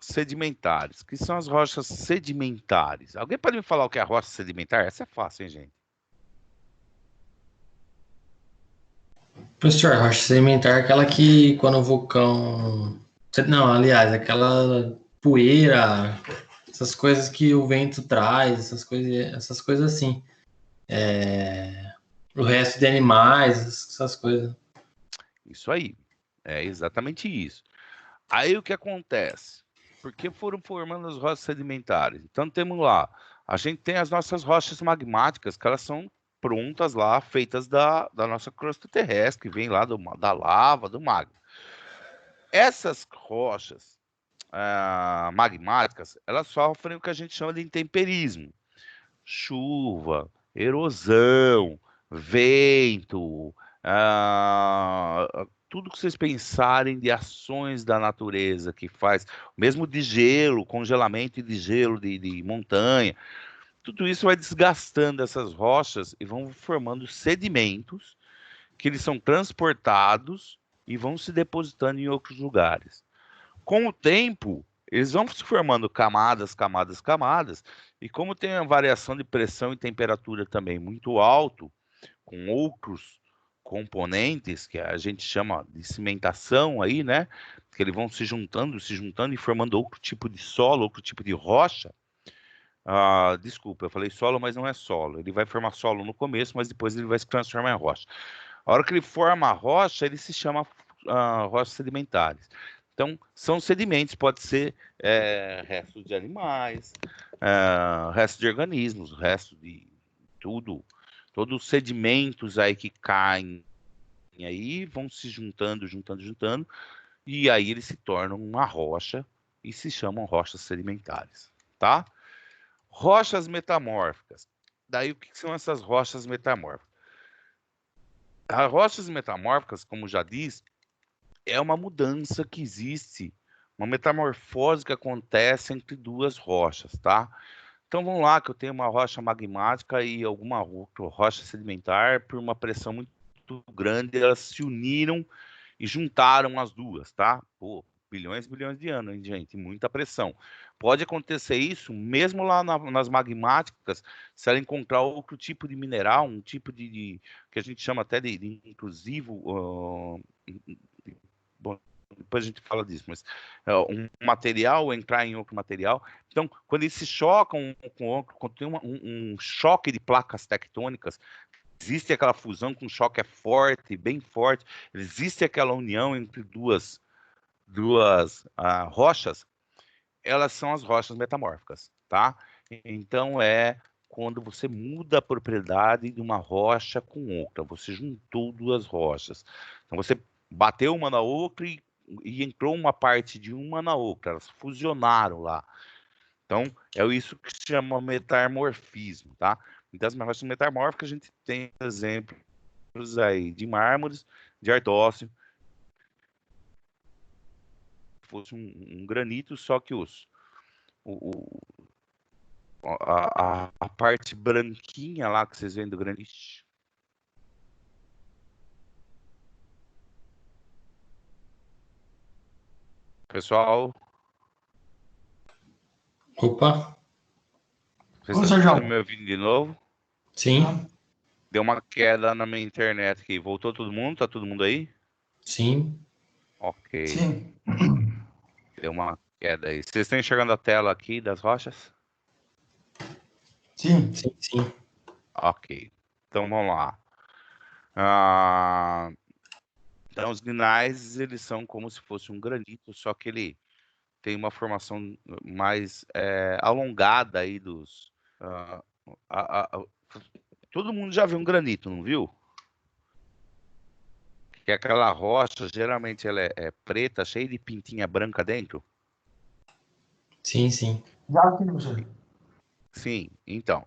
sedimentares. O que são as rochas sedimentares? Alguém pode me falar o que é a rocha sedimentar? Essa é fácil, hein, gente? Professor, rocha sedimentar é aquela que quando o vulcão. Não, aliás, aquela poeira, essas coisas que o vento traz, essas coisas assim. O resto de animais, essas coisas. Isso aí. É exatamente isso. Aí o que acontece? Por que foram formando as rochas sedimentares? Então temos lá, a gente tem as nossas rochas magmáticas, que elas são prontas lá, feitas da nossa crosta terrestre, que vem lá da lava, do magma. Essas rochas magmáticas, elas sofrem o que a gente chama de intemperismo. Chuva, erosão, vento, tudo que vocês pensarem de ações da natureza que faz, mesmo de gelo, congelamento de gelo de montanha, tudo isso vai desgastando essas rochas e vão formando sedimentos que eles são transportados e vão se depositando em outros lugares. Com o tempo, eles vão se formando camadas, camadas, camadas, e como tem uma variação de pressão e temperatura também muito alto, com outros componentes que a gente chama de cimentação aí, né? Que eles vão se juntando e formando outro tipo de solo, outro tipo de rocha. Desculpa, eu falei solo, mas não é solo. Ele vai formar solo no começo, mas depois ele vai se transformar em rocha. A hora que ele forma a rocha, ele se chama rochas sedimentares. Então, são sedimentos, pode ser restos de animais, restos de organismos, restos de tudo, todos os sedimentos aí que caem aí vão se juntando, e aí eles se tornam uma rocha e se chamam rochas sedimentares, tá? Rochas metamórficas. Daí, o que são essas rochas metamórficas? As rochas metamórficas, como já diz, é uma mudança que existe, uma metamorfose que acontece entre duas rochas, tá? Então vamos lá, que eu tenho uma rocha magmática e alguma outra rocha sedimentar, por uma pressão muito grande, elas se uniram e juntaram as duas, tá? Pô, bilhões de anos, hein, gente? Muita pressão. Pode acontecer isso mesmo lá nas magmáticas, se ela encontrar outro tipo de mineral, um tipo de que a gente chama até de inclusivo. Bom, depois a gente fala disso, mas um material entrar em outro material. Então, quando eles se chocam um com o outro, quando tem um choque de placas tectônicas, existe aquela fusão com choque forte, bem forte, existe aquela união entre duas rochas, elas são as rochas metamórficas, tá? Então, quando você muda a propriedade de uma rocha com outra, você juntou duas rochas. Então, você bateu uma na outra e entrou uma parte de uma na outra, elas fusionaram lá. Então, é isso que se chama metamorfismo, tá? Então, as rochas metamórficas, a gente tem exemplos aí de mármores, de ardócio, fosse um granito, só que a parte branquinha lá que vocês veem do granito. Pessoal, Opa, vocês Ô, estão Sérgio. me ouvindo de novo? sim, Deu uma queda na minha internet aqui. Voltou todo mundo? Tá todo mundo aí? sim, Ok. Sim. Deu uma queda aí. Vocês estão enxergando a tela aqui das rochas? Sim. sim. Ok. Então vamos lá. Então os gneiss, eles são como se fosse um granito, só que ele tem uma formação mais alongada aí dos... todo mundo já viu um granito, não viu? Que aquela rocha, geralmente ela é preta, cheia de pintinha branca dentro. Sim. Já aqui, professor. Sim, então.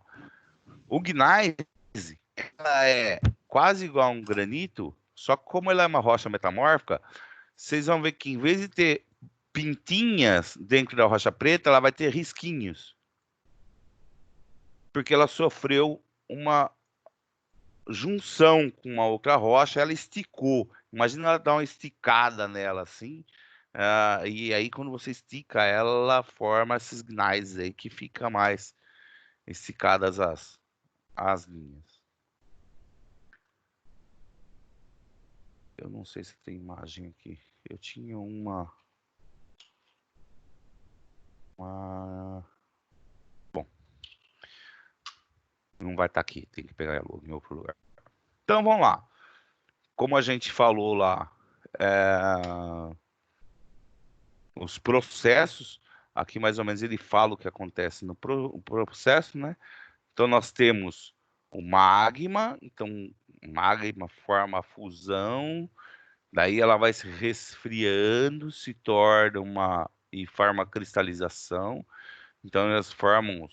O gneiss, ela é quase igual a um granito, só que como ela é uma rocha metamórfica, vocês vão ver que em vez de ter pintinhas dentro da rocha preta, ela vai ter risquinhos. Porque ela sofreu uma junção com uma outra rocha, ela esticou. Imagina ela dar uma esticada nela assim, e aí quando você estica ela forma esses gneiss aí que fica mais esticadas as linhas. Eu não sei se tem imagem aqui. Eu tinha uma... Bom, não vai estar aqui. Tem que pegar ela em outro lugar. Então, vamos lá. Como a gente falou lá, os processos, aqui mais ou menos ele fala o que acontece no processo, né? Então, nós temos o magma. Então, o magma forma a fusão. Daí ela vai se resfriando, se torna e forma a cristalização. Então elas formam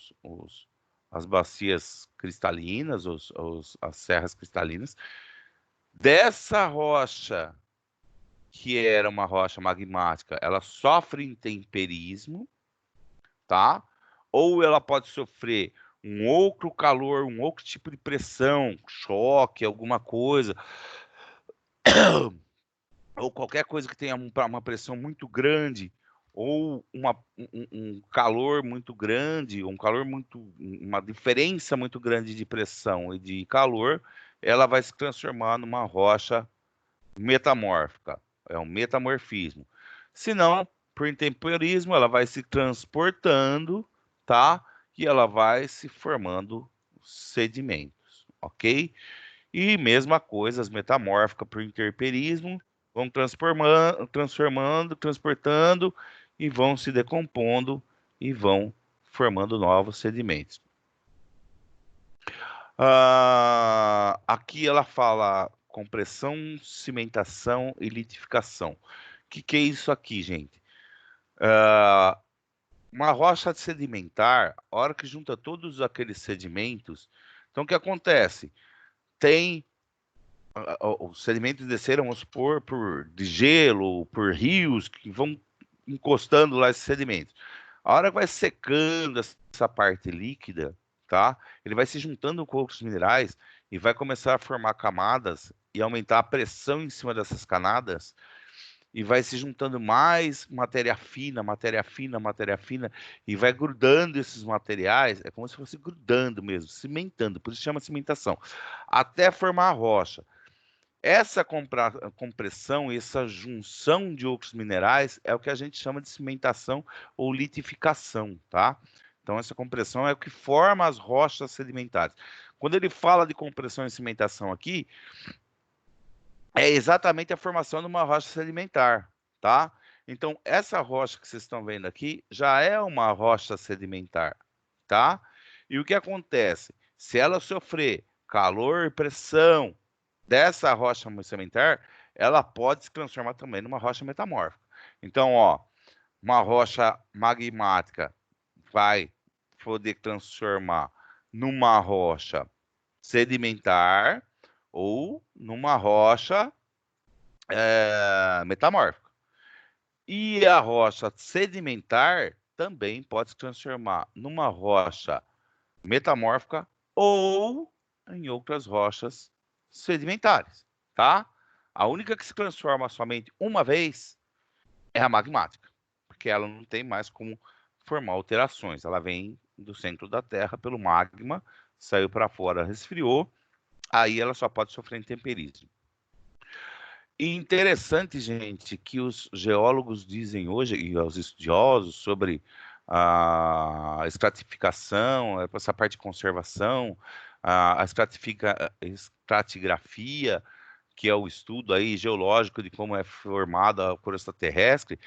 as bacias cristalinas, as serras cristalinas. Dessa rocha, que era uma rocha magmática, ela sofre intemperismo, tá? Ou ela pode sofrer um outro calor, um outro tipo de pressão, choque, alguma coisa, ou qualquer coisa que tenha uma pressão muito grande, ou um calor muito grande, uma diferença muito grande de pressão e de calor, ela vai se transformar numa rocha metamórfica, é um metamorfismo. Se não, por intemperismo, ela vai se transportando, tá? E ela vai se formando sedimentos, ok? E mesma coisa, as metamórficas por interperismo vão transportando e vão se decompondo e vão formando novos sedimentos. Aqui ela fala compressão, cimentação e litificação. O que é isso aqui, gente? Uma rocha sedimentar, a hora que junta todos aqueles sedimentos, então o que acontece? Tem os sedimentos desceram, vamos supor, de gelo, por rios que vão encostando lá esses sedimentos. A hora que vai secando essa parte líquida, tá? Ele vai se juntando com outros minerais e vai começar a formar camadas e aumentar a pressão em cima dessas camadas e vai se juntando mais matéria fina, e vai grudando esses materiais, é como se fosse grudando mesmo, cimentando, por isso chama cimentação, até formar a rocha. Essa compressão, essa junção de outros minerais é o que a gente chama de cimentação ou litificação, tá? Então, essa compressão é o que forma as rochas sedimentares. Quando ele fala de compressão e cimentação aqui, é exatamente a formação de uma rocha sedimentar, tá? Então, essa rocha que vocês estão vendo aqui já é uma rocha sedimentar, tá? E o que acontece? Se ela sofrer calor e pressão dessa rocha sedimentar, ela pode se transformar também numa rocha metamórfica. Então, ó, uma rocha magmática vai poder transformar numa rocha sedimentar ou numa rocha metamórfica. E a rocha sedimentar também pode se transformar numa rocha metamórfica ou em outras rochas sedimentares, tá? A única que se transforma somente uma vez é a magmática, porque ela não tem mais como formar alterações. Ela vem do centro da Terra pelo magma, saiu para fora, resfriou, aí ela só pode sofrer intemperismo. E interessante, gente, que os geólogos dizem hoje, e os estudiosos, sobre a estratificação, essa parte de conservação, a estratigrafia, que é o estudo aí geológico de como é formada a crosta terrestre,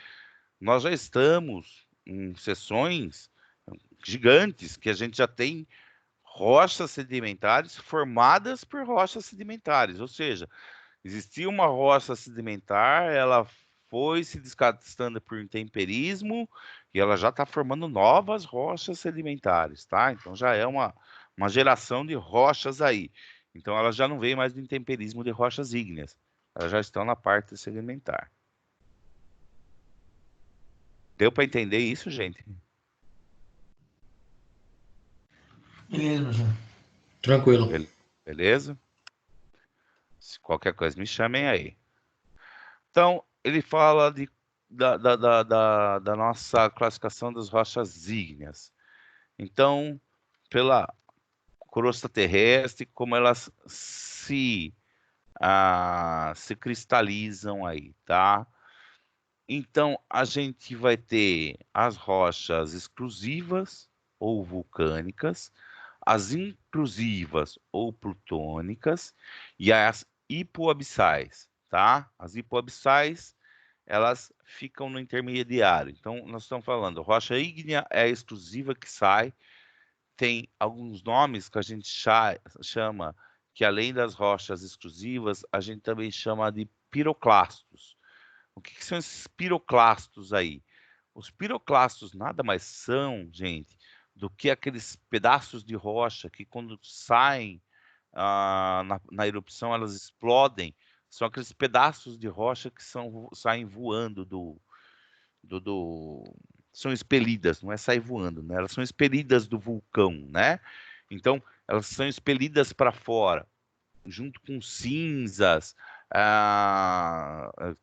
nós já estamos em seções gigantes que a gente já tem rochas sedimentares formadas por rochas sedimentares, ou seja, existia uma rocha sedimentar, ela foi se desgastando por intemperismo e ela já está formando novas rochas sedimentares, tá? Então já é uma geração de rochas aí. Então elas já não veio mais do intemperismo de rochas ígneas, elas já estão na parte sedimentar. Deu para entender isso, gente? Beleza, João. Tranquilo. Beleza? Se qualquer coisa me chamem aí. Então, ele fala da nossa classificação das rochas ígneas. Então, pela crosta terrestre, como elas se cristalizam aí, tá? Então, a gente vai ter as rochas extrusivas ou vulcânicas, as intrusivas ou plutônicas e as hipoabissais, tá? As hipoabissais, elas ficam no intermediário. Então, nós estamos falando, rocha ígnea é a extrusiva que sai, tem alguns nomes que a gente chama, que além das rochas extrusivas, a gente também chama de piroclastos. O que são esses piroclastos aí? Os piroclastos nada mais são, gente, do que aqueles pedaços de rocha que quando saem na erupção elas explodem. São aqueles pedaços de rocha que saem voando são expelidas, não é sair voando, né? Elas são expelidas do vulcão, né? Então, elas são expelidas para fora, junto com cinzas.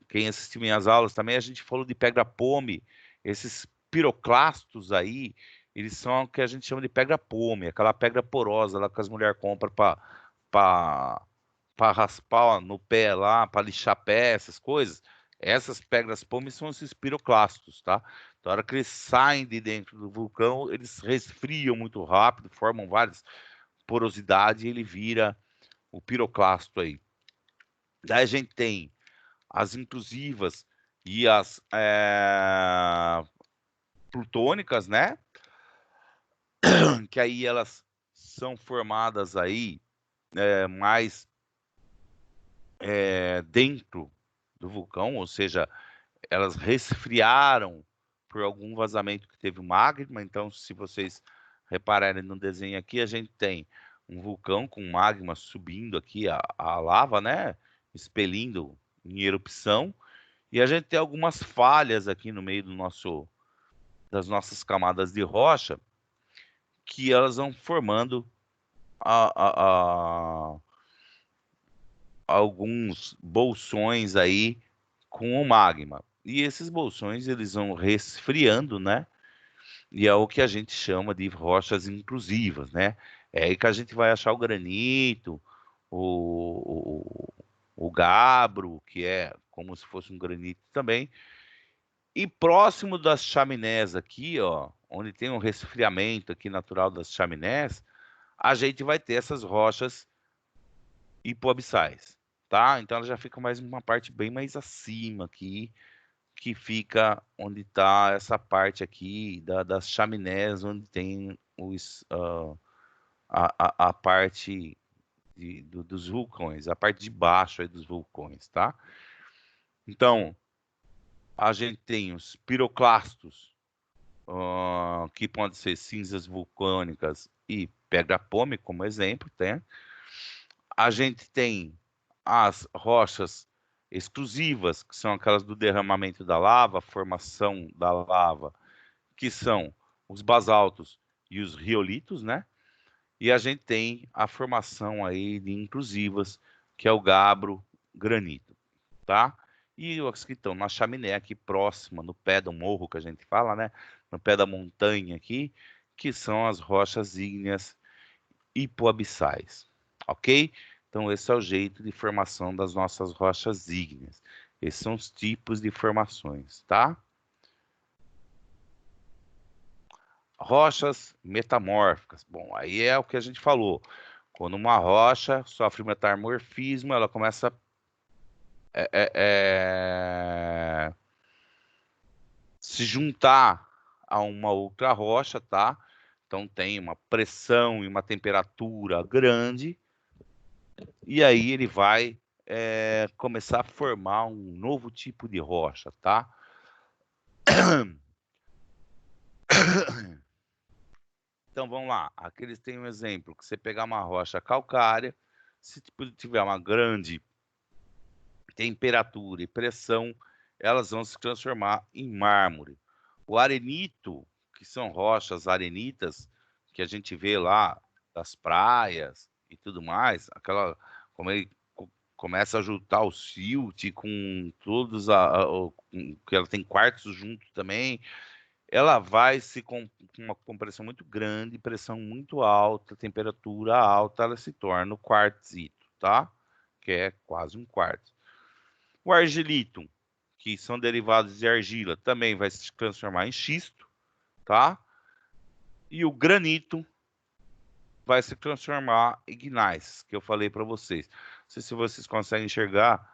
Quem assistiu minhas aulas também, a gente falou de pedra-pome. Esses piroclastos aí, eles são o que a gente chama de pedra-pome, aquela pedra porosa lá que as mulheres compram para raspar no pé lá, para lixar pé, essas coisas. Essas pedras-pome são esses piroclastos, tá? Então, na hora que eles saem de dentro do vulcão, eles resfriam muito rápido, formam várias porosidades e ele vira o piroclasto aí. Daí a gente tem as intrusivas e as plutônicas, né? Que aí elas são formadas aí mais dentro do vulcão, ou seja, elas resfriaram por algum vazamento que teve magma. Então, se vocês repararem no desenho aqui, a gente tem um vulcão com magma subindo aqui, a lava, né? Expelindo em erupção. E a gente tem algumas falhas aqui no meio das nossas camadas de rocha, que elas vão formando alguns bolsões aí com o magma. E esses bolsões eles vão resfriando, né? E é o que a gente chama de rochas intrusivas, né? É aí que a gente vai achar o granito, o gabbro, que é como se fosse um granito também. E próximo das chaminés aqui, ó, onde tem um resfriamento aqui natural das chaminés, a gente vai ter essas rochas hipoabissais, tá? Então ela já fica mais uma parte bem mais acima aqui, que fica onde está essa parte aqui das chaminés, onde tem a parte dos vulcões, a parte de baixo aí dos vulcões, tá? Então, a gente tem os piroclastos, que podem ser cinzas vulcânicas e pedra-pome, como exemplo, né? A gente tem as rochas exclusivas, que são aquelas do derramamento da lava, formação da lava, que são os basaltos e os riolitos, né? E a gente tem a formação aí de intrusivas, que é o gabbro, granito, tá? E os que estão na chaminé aqui próxima, no pé do morro que a gente fala, né? No pé da montanha aqui, que são as rochas ígneas hipoabissais, ok? Então esse é o jeito de formação das nossas rochas ígneas. Esses são os tipos de formações, tá? Rochas metamórficas. Bom, aí é o que a gente falou. Quando uma rocha sofre metamorfismo, ela começa se juntar a uma outra rocha, tá? Então tem uma pressão e uma temperatura grande, e aí ele vai começar a formar um novo tipo de rocha, tá? Então vamos lá, aqui eles têm um exemplo, que você pegar uma rocha calcária, se tiver uma grande temperatura e pressão, elas vão se transformar em mármore. O arenito, que são rochas arenitas, que a gente vê lá das praias e tudo mais, aquela, como ele começa a juntar o silt com todos que ela tem quartos junto também, ela vai se com uma compressão muito grande, pressão muito alta, temperatura alta, ela se torna o quartzito, tá? Que é quase um quartzo. O argilito, que são derivados de argila, também vai se transformar em xisto, tá? E o granito vai se transformar em gneiss, que eu falei para vocês. Não sei se vocês conseguem enxergar,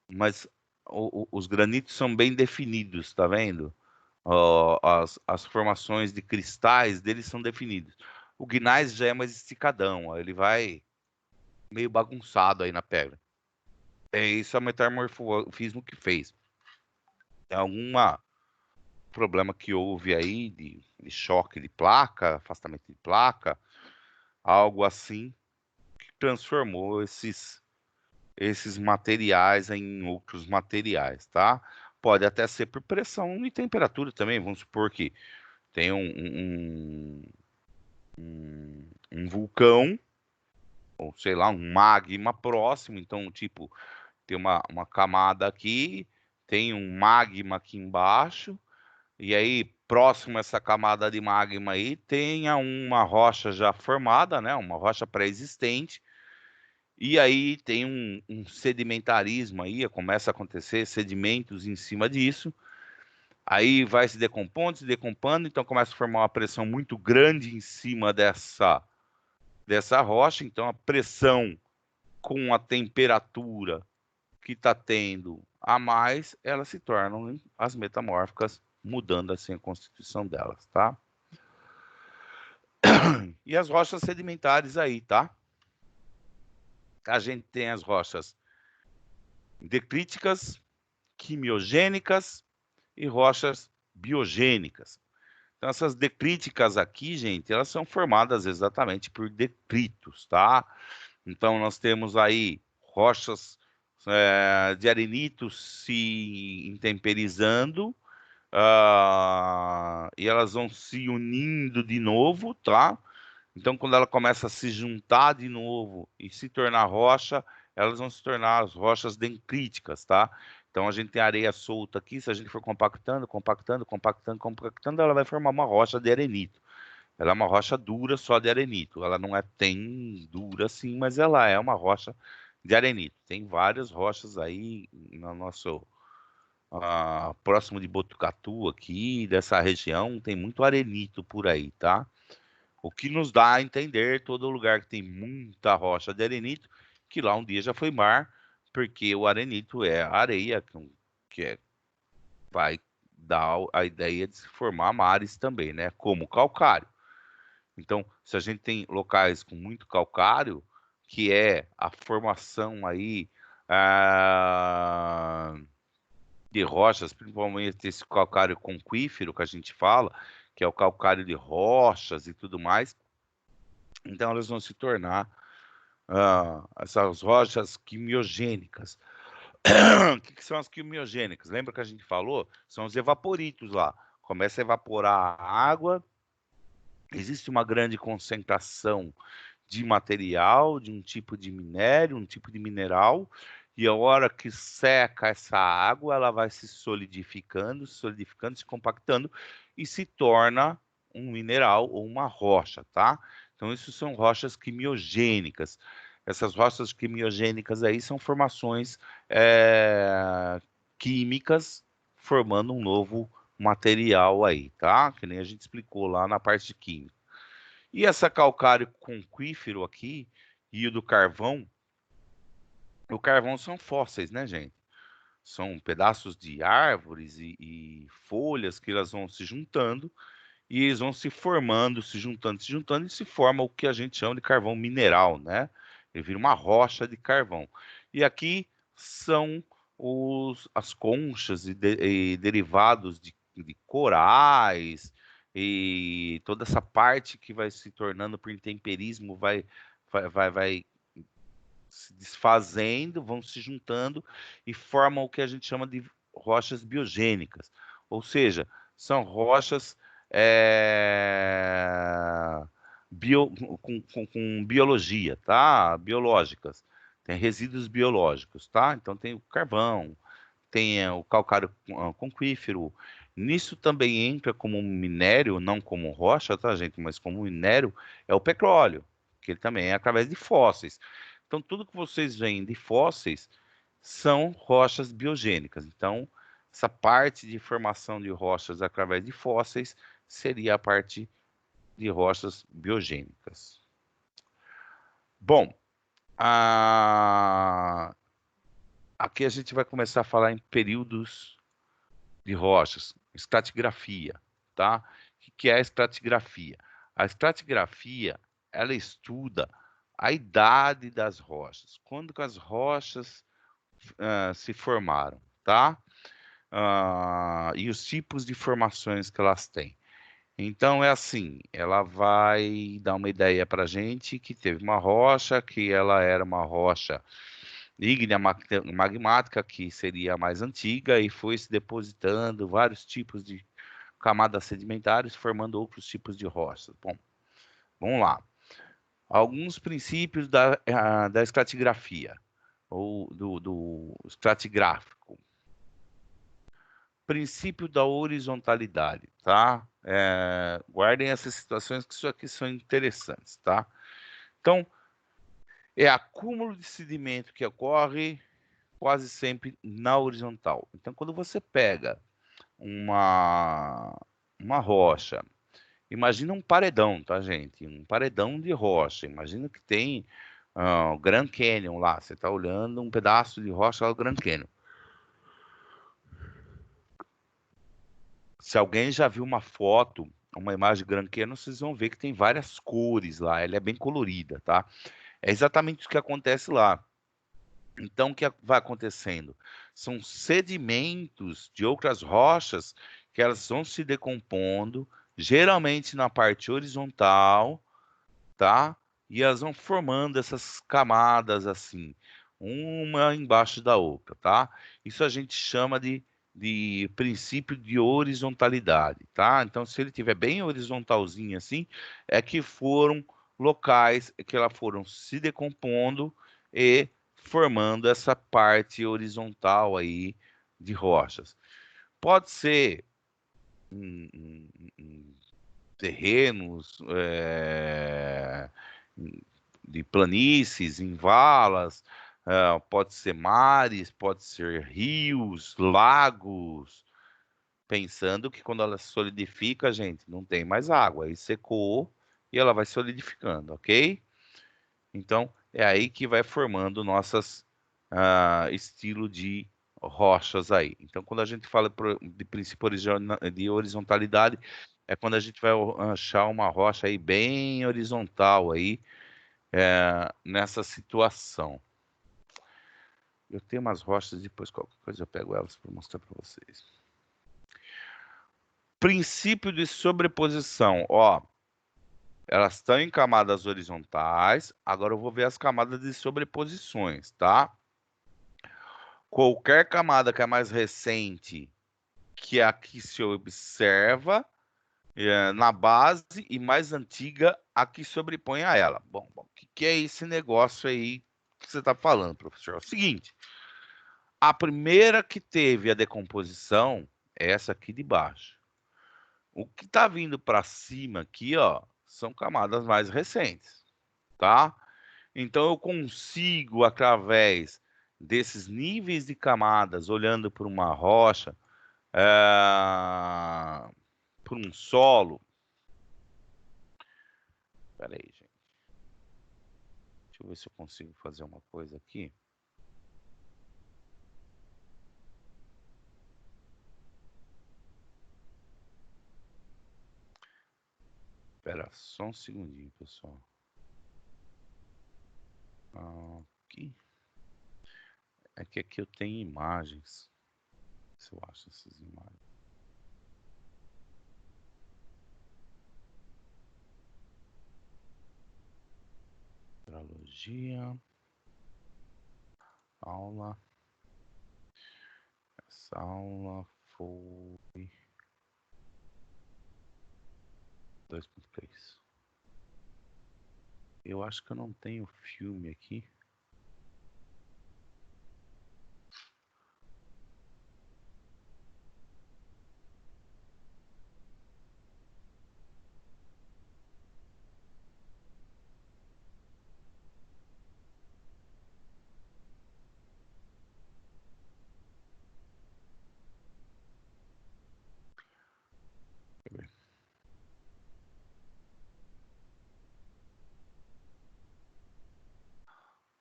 mas os granitos são bem definidos, tá vendo? As formações de cristais deles são definidos. O gneiss já é mais esticadão, ó, ele vai meio bagunçado aí na pedra. É isso, a metamorfismo que fez. Tem alguma problema que houve aí de choque de placa, afastamento de placa, algo assim, que transformou esses materiais em outros materiais, tá? Pode até ser por pressão e temperatura também. Vamos supor que tem um vulcão, ou sei lá, um magma próximo. Então, tipo, tem uma camada aqui, tem um magma aqui embaixo, e aí próximo a essa camada de magma aí tenha uma rocha já formada, né? Uma rocha pré-existente, e aí tem um sedimentarismo aí, começa a acontecer sedimentos em cima disso, aí vai se decompando, então começa a formar uma pressão muito grande em cima dessa rocha, então a pressão com a temperatura que está tendo a mais, elas se tornam as metamórficas, mudando assim a constituição delas, tá? E as rochas sedimentares aí, tá? A gente tem as rochas decríticas, quimiogênicas e rochas biogênicas. Então, essas decríticas aqui, gente, elas são formadas exatamente por detritos, tá? Então, nós temos aí rochas de arenito se intemperizando, e elas vão se unindo de novo, tá? Então, quando ela começa a se juntar de novo e se tornar rocha, elas vão se tornar as rochas dendríticas, tá? Então, a gente tem areia solta aqui, se a gente for compactando, ela vai formar uma rocha de arenito. Ela é uma rocha dura só de arenito. Ela não é tão dura assim, mas ela é uma rocha de arenito. Tem várias rochas aí no nosso próximo de Botucatu aqui, dessa região, tem muito arenito por aí, tá? O que nos dá a entender todo lugar que tem muita rocha de arenito, que lá um dia já foi mar, porque o arenito é areia, vai dar a ideia de se formar mares também, né? Como calcário. Então, se a gente tem locais com muito calcário, que é a formação aí de rochas, principalmente esse calcário conquífero que a gente fala, que é o calcário de rochas e tudo mais, então elas vão se tornar essas rochas quimiogênicas. O que são as quimiogênicas? Lembra que a gente falou? São os evaporitos lá. Começa a evaporar a água, existe uma grande concentração de material, de um tipo de minério, um tipo de mineral, e a hora que seca essa água, ela vai se solidificando, se compactando e se torna um mineral ou uma rocha, tá? Então, isso são rochas quimiogênicas. Essas rochas quimiogênicas aí são formações químicas formando um novo material aí, tá? Que nem a gente explicou lá na parte de química. E essa calcário conquífero aqui e o do carvão, o carvão são fósseis, né, gente? São pedaços de árvores e folhas que elas vão se juntando e eles vão se formando, se juntando e se forma o que a gente chama de carvão mineral, né? Ele vira uma rocha de carvão. E aqui são as conchas e derivados de corais e toda essa parte que vai se tornando por intemperismo vai se desfazendo, vão se juntando e formam o que a gente chama de rochas biogênicas. Ou seja, são rochas com biologia, tá? Biológicas. Tem resíduos biológicos, tá? Então tem o carvão, tem o calcário conquífero. Nisso também entra como minério, não como rocha, tá, gente? Mas como minério, é o petróleo, que ele também é através de fósseis. Então, tudo que vocês veem de fósseis são rochas biogênicas. Então, essa parte de formação de rochas através de fósseis seria a parte de rochas biogênicas. Bom, aqui a gente vai começar a falar em períodos de rochas, estratigrafia, tá? O que é a estratigrafia? A estratigrafia, ela estuda a idade das rochas, quando que as rochas se formaram, tá? E os tipos de formações que elas têm. Então é assim, ela vai dar uma ideia para a gente que teve uma rocha, que ela era uma rocha ígnea magmática, que seria a mais antiga, e foi se depositando vários tipos de camadas sedimentares, formando outros tipos de rochas. Bom, vamos lá. Alguns princípios da estratigrafia, ou do estratigráfico. princípio da horizontalidade, tá? Guardem essas situações que isso aqui são interessantes, tá? Então, é acúmulo de sedimento que ocorre quase sempre na horizontal. Então, quando você pega uma rocha, imagina um paredão, tá, gente? Um paredão de rocha. Imagina que tem o Grand Canyon lá. Você está olhando um pedaço de rocha lá do Grand Canyon. Se alguém já viu uma foto, uma imagem de Grand Canyon, vocês vão ver que tem várias cores lá. Ela é bem colorida, tá? É exatamente o que acontece lá. Então, o que vai acontecendo? São sedimentos de outras rochas que elas vão se decompondo, geralmente na parte horizontal, tá? E elas vão formando essas camadas assim, uma embaixo da outra, tá? Isso a gente chama de princípio de horizontalidade, tá? Então, se ele tiver bem horizontalzinho assim, é que foram locais que elas foram se decompondo e formando essa parte horizontal aí de rochas. Pode ser em terrenos de planícies, em valas, pode ser mares, pode ser rios, lagos, pensando que quando ela solidifica, gente, não tem mais água, aí secou e ela vai solidificando, ok? Então, é aí que vai formando nossas estilo de rochas aí. Então, quando a gente fala de princípio de horizontalidade, é quando a gente vai achar uma rocha aí bem horizontal aí, nessa situação. Eu tenho umas rochas, depois qualquer coisa eu pego elas para mostrar para vocês. Princípio de sobreposição, ó. Elas estão em camadas horizontais. Agora eu vou ver as camadas de sobreposições, tá? Qualquer camada que é mais recente que a que se observa na base e mais antiga a que sobrepõe a ela. Bom, o que é esse negócio aí que você está falando, professor? É o seguinte, a primeira que teve a decomposição é essa aqui de baixo. O que está vindo para cima aqui, ó, são camadas mais recentes, tá? Então eu consigo, através desses níveis de camadas, olhando por uma rocha, por um solo. Espera aí, gente. Deixa eu ver se eu consigo fazer uma coisa aqui. Espera só um segundinho, pessoal. Aqui. É que aqui eu tenho imagens. Se eu acho essas imagens. Astrologia. Aula. Essa aula foi 2.3. Eu acho que eu não tenho filme aqui.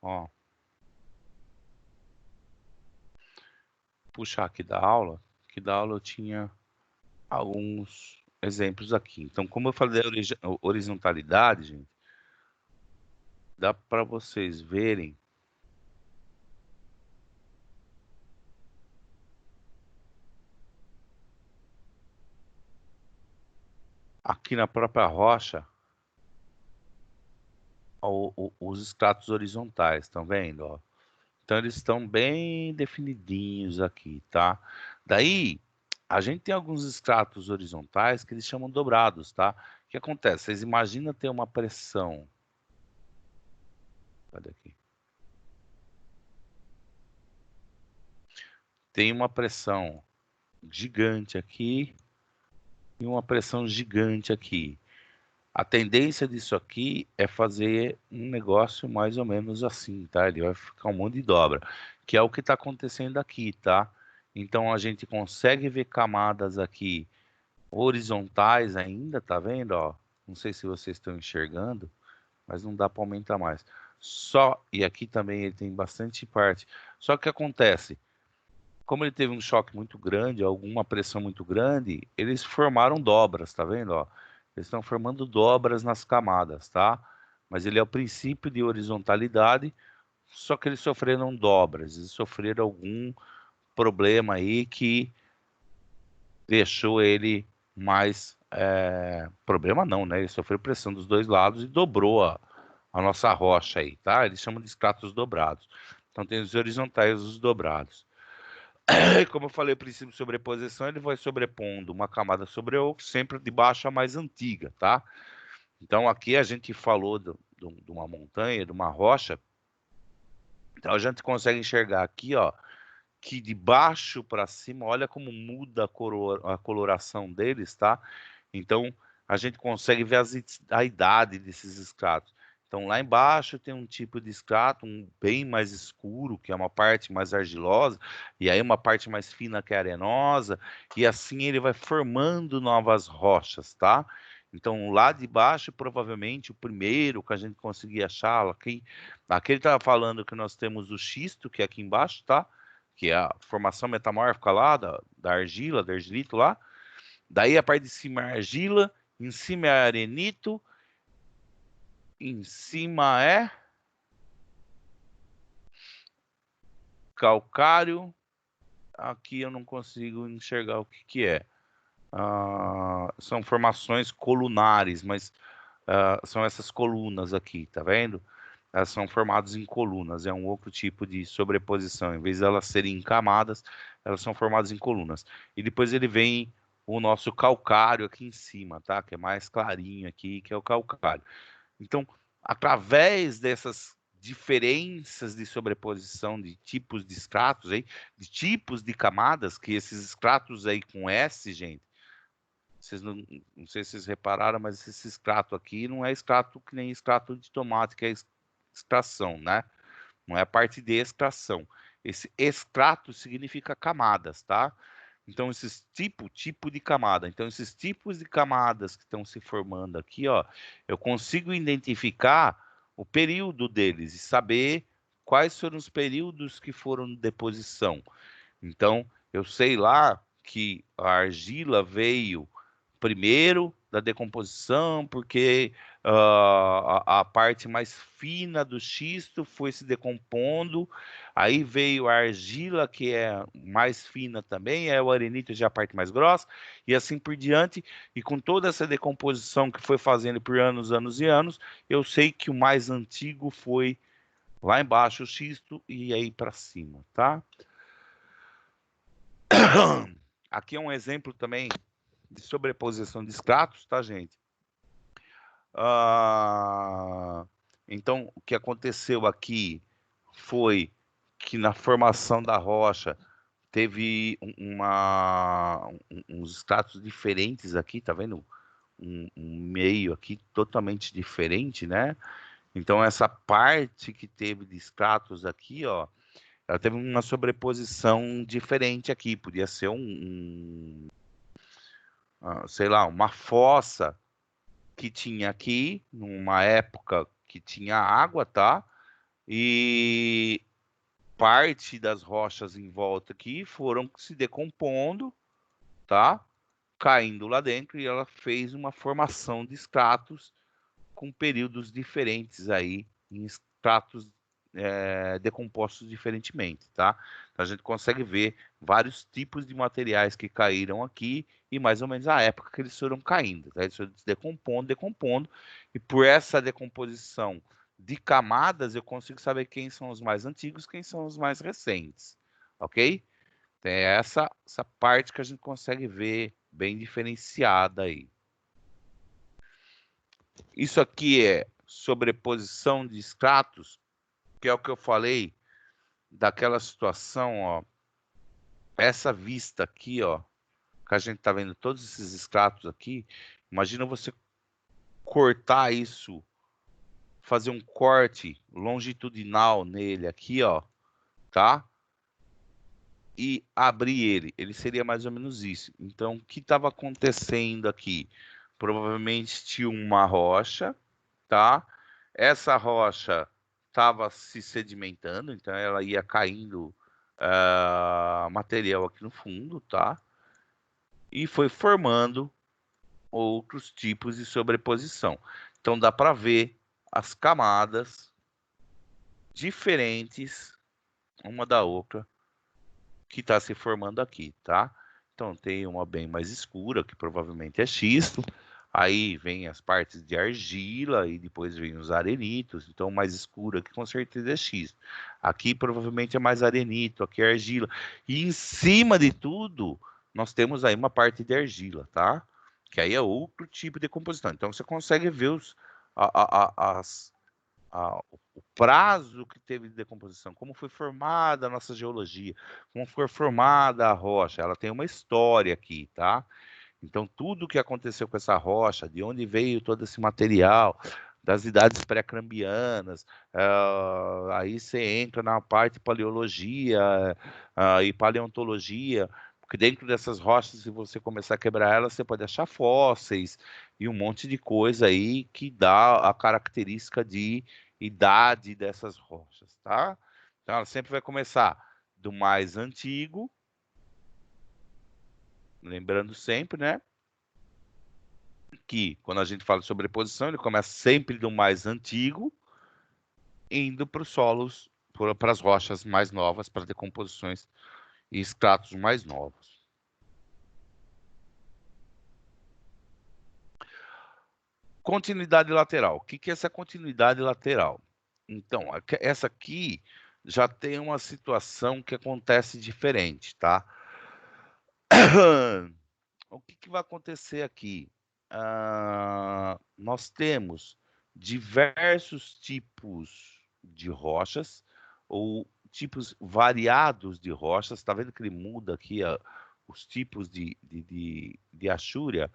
Ó, puxar aqui da aula, que da aula eu tinha alguns exemplos aqui. Então, como eu falei da horizontalidade, gente, dá para vocês verem aqui na própria rocha os estratos horizontais, estão vendo? Ó? Então, eles estão bem definidinhos aqui, tá? Daí, a gente tem alguns estratos horizontais que eles chamam dobrados, tá? O que acontece? Vocês imaginam ter uma pressão. Cadê aqui? Tem uma pressão gigante aqui e uma pressão gigante aqui. A tendência disso aqui é fazer um negócio mais ou menos assim, tá? Ele vai ficar um monte de dobra, que é o que está acontecendo aqui, tá? Então a gente consegue ver camadas aqui horizontais ainda, tá vendo, ó? Não sei se vocês estão enxergando, mas não dá para aumentar mais. Só, e aqui também ele tem bastante parte. Só que acontece, como ele teve um choque muito grande, alguma pressão muito grande, eles formaram dobras, tá vendo, ó? Eles estão formando dobras nas camadas, tá? Mas ele é o princípio de horizontalidade, só que eles sofreram dobras, eles sofreram algum problema aí que deixou ele mais... problema não, né? Ele sofreu pressão dos dois lados e dobrou a nossa rocha aí, tá? Eles chamam de estratos dobrados. Então tem os horizontais e os dobrados. Como eu falei, o princípio de sobreposição, ele vai sobrepondo uma camada sobre a outra, sempre de baixo a mais antiga, tá? Então aqui a gente falou de uma montanha, de uma rocha, então a gente consegue enxergar aqui, ó, que de baixo para cima, olha como muda a coloração deles, tá? Então a gente consegue ver a idade desses estratos. Então lá embaixo tem um tipo de estrato, um bem mais escuro, que é uma parte mais argilosa, e aí uma parte mais fina que é arenosa, e assim ele vai formando novas rochas, tá? Então lá de baixo, provavelmente o primeiro que a gente conseguir achar, aqui ele estava falando que nós temos o xisto, que é aqui embaixo, tá? Que é a formação metamórfica lá, da argila, da argilito lá. Daí a parte de cima é argila, em cima é arenito, em cima é calcário. Aqui eu não consigo enxergar o que é. São formações colunares, mas são essas colunas aqui, tá vendo? Elas são formadas em colunas, é um outro tipo de sobreposição. Em vez de elas serem em camadas, elas são formadas em colunas. E depois ele vem o nosso calcário aqui em cima, tá? Que é mais clarinho aqui, que é o calcário. Então, através dessas diferenças de sobreposição de tipos de estratos aí, de tipos de camadas, que esses estratos aí com S, gente, vocês não sei se vocês repararam, mas esse extrato aqui não é extrato que nem extrato de tomate, que é extração, né? Não é a parte de extração. Esse extrato significa camadas, tá? Então, esses tipo de camada. Então, esses tipos de camadas que estão se formando aqui, ó, eu consigo identificar o período deles e saber quais foram os períodos que foram de deposição. Então, eu sei lá que a argila veio primeiro da decomposição, porque a parte mais fina do xisto foi se decompondo, aí veio a argila, que é mais fina também, é o arenito já a parte mais grossa, e assim por diante, e com toda essa decomposição que foi fazendo por anos, anos e anos, eu sei que o mais antigo foi lá embaixo o xisto e aí para cima, tá? Aqui é um exemplo também de sobreposição de estratos, tá, gente? Então, o que aconteceu aqui foi que na formação da rocha teve uns estratos diferentes aqui, tá vendo? Um meio aqui totalmente diferente, né? Então, essa parte que teve de estratos aqui, ó, ela teve uma sobreposição diferente aqui. Podia ser sei lá, uma fossa que tinha aqui, numa época que tinha água, tá? E parte das rochas em volta aqui foram se decompondo, tá? Caindo lá dentro e ela fez uma formação de estratos com períodos diferentes aí, em estratos decompostos diferentemente, tá? Então, a gente consegue ver vários tipos de materiais que caíram aqui e mais ou menos a época que eles foram caindo, tá? Eles foram se decompondo, e por essa decomposição de camadas eu consigo saber quem são os mais antigos, quem são os mais recentes, ok? É essa parte que a gente consegue ver bem diferenciada aí. Isso aqui é sobreposição de estratos, que é o que eu falei daquela situação, ó. Essa vista aqui, ó, que a gente está vendo todos esses estratos aqui, imagina você cortar isso, fazer um corte longitudinal nele aqui, ó, tá? E abrir ele seria mais ou menos isso. Então, o que estava acontecendo aqui? Provavelmente tinha uma rocha, tá? Essa rocha estava se sedimentando, então ela ia caindo material aqui no fundo, tá? E foi formando outros tipos de sobreposição. Então dá para ver as camadas diferentes uma da outra que está se formando aqui, tá? Então tem uma bem mais escura, que provavelmente é xisto, aí vem as partes de argila e depois vem os arenitos, então mais escura aqui com certeza é xisto. Aqui provavelmente é mais arenito, aqui é argila. E em cima de tudo, nós temos aí uma parte de argila, tá? Que aí é outro tipo de composição. Então você consegue ver o prazo que teve de decomposição, como foi formada a nossa geologia, como foi formada a rocha. Ela tem uma história aqui, tá? Então, tudo que aconteceu com essa rocha, de onde veio todo esse material, das idades pré-cambrianas, aí você entra na parte de paleologia e paleontologia, porque dentro dessas rochas, se você começar a quebrar elas, você pode achar fósseis e um monte de coisa aí que dá a característica de idade dessas rochas, tá? Então, ela sempre vai começar do mais antigo, lembrando sempre, né? Que quando a gente fala de sobreposição, ele começa sempre do mais antigo, indo para os solos, para as rochas mais novas, para decomposições e estratos mais novos. Continuidade lateral. O que é essa continuidade lateral? Então, essa aqui já tem uma situação que acontece diferente, tá? O que vai acontecer aqui? Nós temos diversos tipos de rochas ou tipos variados de rochas. Está vendo que ele muda aqui os tipos de achúria?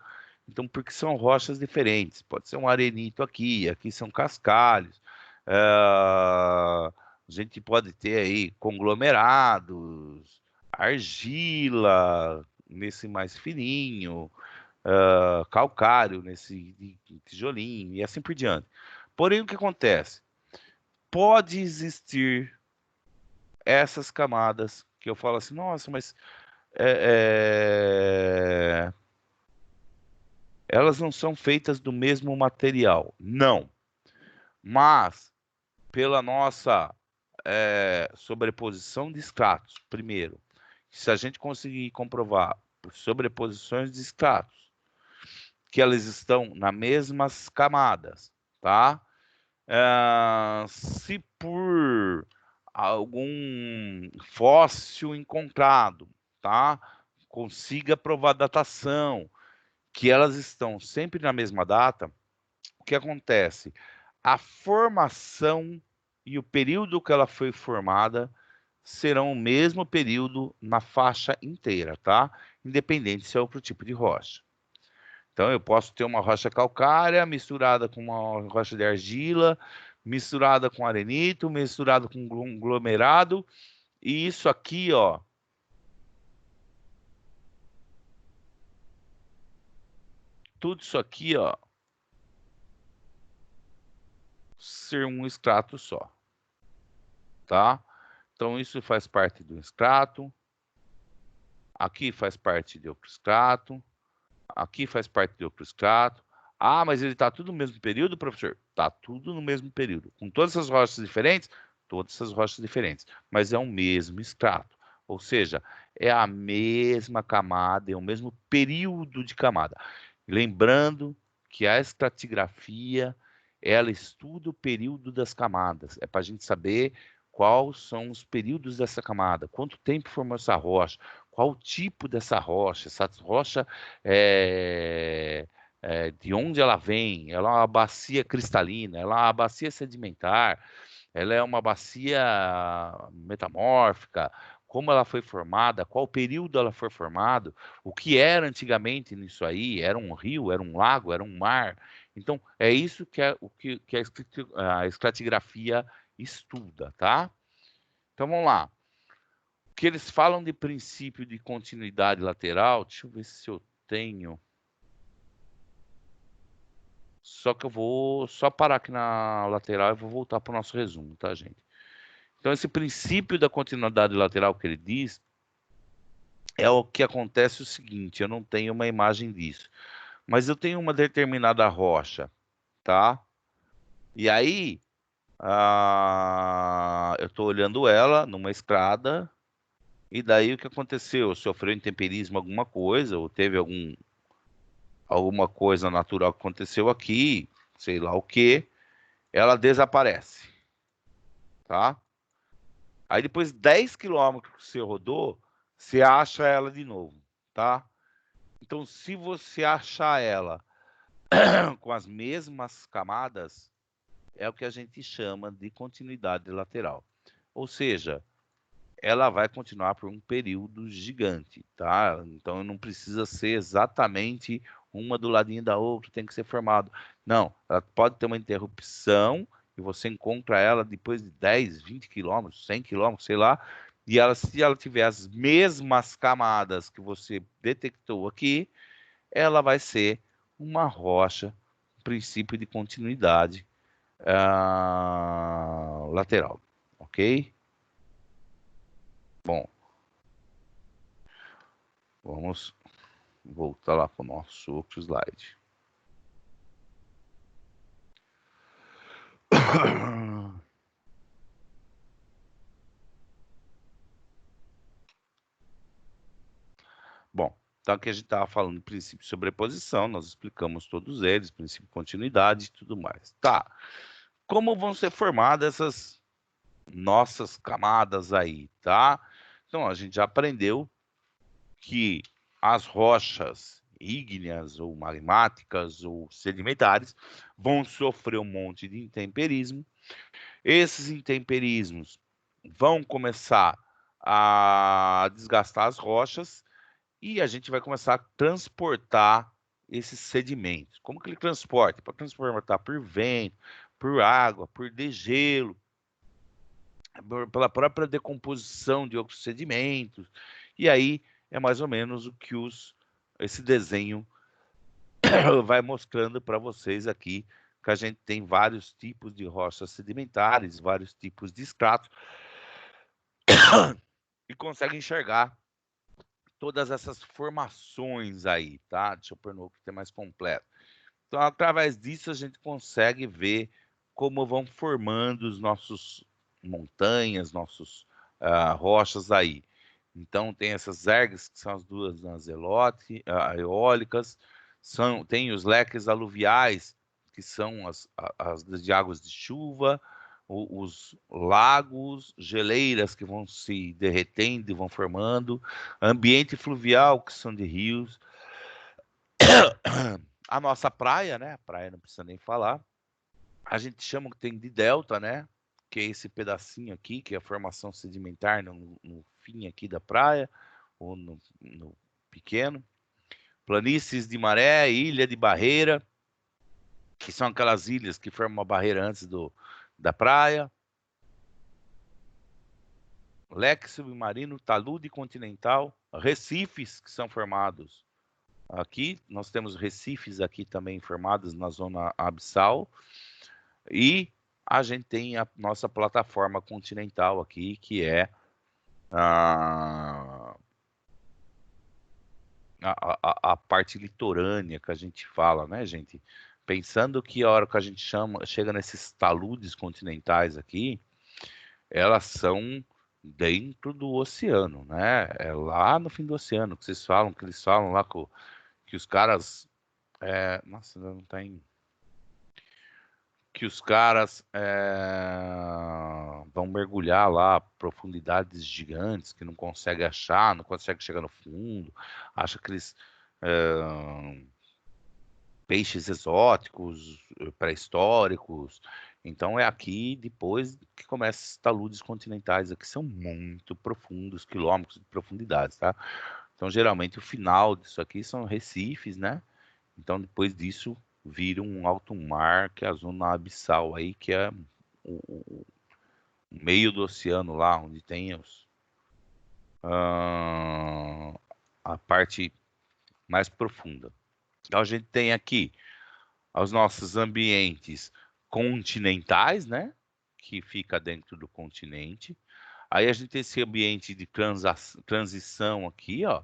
Então, porque são rochas diferentes. Pode ser um arenito aqui são cascalhos. A gente pode ter aí conglomerados, argila, nesse mais fininho, calcário nesse tijolinho e assim por diante. Porém, o que acontece? Pode existir essas camadas que eu falo assim, nossa, mas elas não são feitas do mesmo material. Não. Mas, pela nossa sobreposição de estratos, primeiro, se a gente conseguir comprovar por sobreposições de estratos, que elas estão nas mesmas camadas, tá? Se por algum fóssil encontrado, tá? Consiga provar datação, que elas estão sempre na mesma data, o que acontece? A formação e o período que ela foi formada serão o mesmo período na faixa inteira, tá? Independente se é outro tipo de rocha. Então, eu posso ter uma rocha calcária misturada com uma rocha de argila, misturada com arenito, misturada com conglomerado. E isso aqui, ó, tudo isso aqui, ó, ser um extrato só, tá? Então, isso faz parte do extrato. Aqui faz parte de outro extrato. Aqui faz parte de outro extrato. Ah, mas ele está tudo no mesmo período, professor? Está tudo no mesmo período. Com todas essas rochas diferentes? Todas essas rochas diferentes. Mas é o mesmo extrato. Ou seja, é a mesma camada, é o mesmo período de camada. Lembrando que a estratigrafia, ela estuda o período das camadas. É para a gente saber quais são os períodos dessa camada, quanto tempo formou essa rocha, qual o tipo dessa rocha, essa rocha de onde ela vem, ela é uma bacia cristalina, ela é uma bacia sedimentar, ela é uma bacia metamórfica, como ela foi formada, qual período ela foi formada, o que era antigamente nisso aí, era um rio, era um lago, era um mar. Então, é isso que a estratigrafia estuda, tá? Então, vamos lá. O que eles falam de princípio de continuidade lateral, deixa eu ver se eu tenho. Só que eu vou só parar aqui na lateral e vou voltar para o nosso resumo, tá, gente? Então, esse princípio da continuidade lateral que ele diz é o que acontece o seguinte, eu não tenho uma imagem disso, mas eu tenho uma determinada rocha, tá? E aí, eu estou olhando ela numa estrada, e daí o que aconteceu? Sofreu intemperismo alguma coisa, ou teve alguma coisa natural que aconteceu aqui, sei lá o que, ela desaparece, tá? Aí depois 10 quilômetros que você rodou, você acha ela de novo, tá? Então, se você achar ela com as mesmas camadas, é o que a gente chama de continuidade lateral. Ou seja, ela vai continuar por um período gigante, tá? Então, não precisa ser exatamente uma do ladinho da outra, tem que ser formado. Não, ela pode ter uma interrupção e você encontra ela depois de 10, 20 quilômetros, 100 quilômetros, sei lá, e ela, se ela tiver as mesmas camadas que você detectou aqui, ela vai ser uma rocha, princípio de continuidade lateral, ok? Bom, vamos voltar lá para o nosso outro slide. Bom, então aqui a gente estava falando de princípio de sobreposição, nós explicamos todos eles, princípio de continuidade e tudo mais. Tá, como vão ser formadas essas nossas camadas aí, tá? Então, a gente já aprendeu que as rochas ígneas ou magmáticas ou sedimentares vão sofrer um monte de intemperismo. Esses intemperismos vão começar a desgastar as rochas e a gente vai começar a transportar esses sedimentos. Como que ele transporta? Para transportar por vento, por água, por degelo, pela própria decomposição de outros sedimentos. E aí é mais ou menos o que esse desenho vai mostrando para vocês aqui, que a gente tem vários tipos de rochas sedimentares, vários tipos de estratos, e consegue enxergar todas essas formações aí, tá? Deixa eu pôr no que tem mais completo. Então, através disso, a gente consegue ver como vão formando os nossos montanhas, nossos rochas aí. Então, tem essas ergas, que são as duas eólicas, tem os leques aluviais, que são as de águas de chuva, os lagos, geleiras que vão se derretendo e vão formando, ambiente fluvial, que são de rios, a nossa praia, né? A praia não precisa nem falar. A gente chama que tem de delta, né? Que é esse pedacinho aqui, que é a formação sedimentar no fim aqui da praia, ou no pequeno. Planícies de maré, ilha de barreira, que são aquelas ilhas que formam uma barreira antes da praia. Leque submarino, talude continental, recifes que são formados aqui. Nós temos recifes aqui também formados na zona abissal. E a gente tem a nossa plataforma continental aqui, que é a parte litorânea que a gente fala, né, gente? Pensando que a hora que a gente chega nesses taludes continentais aqui, elas são dentro do oceano, né? É lá no fim do oceano que vocês falam, que eles falam lá que os caras... nossa, não tem... Que os caras vão mergulhar lá profundidades gigantes que não conseguem achar, não conseguem chegar no fundo, acha que eles peixes exóticos, pré-históricos. Então é aqui depois que começa esses taludes continentais aqui, são muito profundos, quilômetros de profundidade, tá? Então geralmente o final disso aqui são recifes, né? Então depois disso vira um alto mar, que é a zona abissal aí, que é o meio do oceano lá, onde tem a parte mais profunda. Então a gente tem aqui os nossos ambientes continentais, né? Que fica dentro do continente. Aí a gente tem esse ambiente de transição aqui, ó,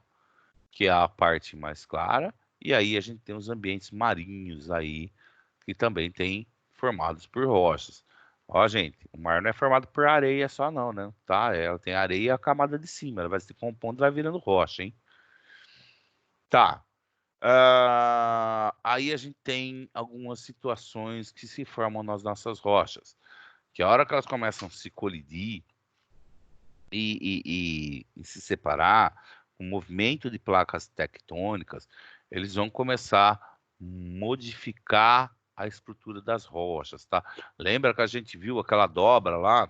que é a parte mais clara. E aí a gente tem os ambientes marinhos aí, que também tem formados por rochas. Ó, gente, o mar não é formado por areia só não, né? Tá? Ela tem areia e a camada de cima. Ela vai se compondo e vai virando rocha, hein? Tá. Aí a gente tem algumas situações que se formam nas nossas rochas, que a hora que elas começam a se colidir e se separar, o movimento de placas tectônicas, eles vão começar a modificar a estrutura das rochas, tá? Lembra que a gente viu aquela dobra lá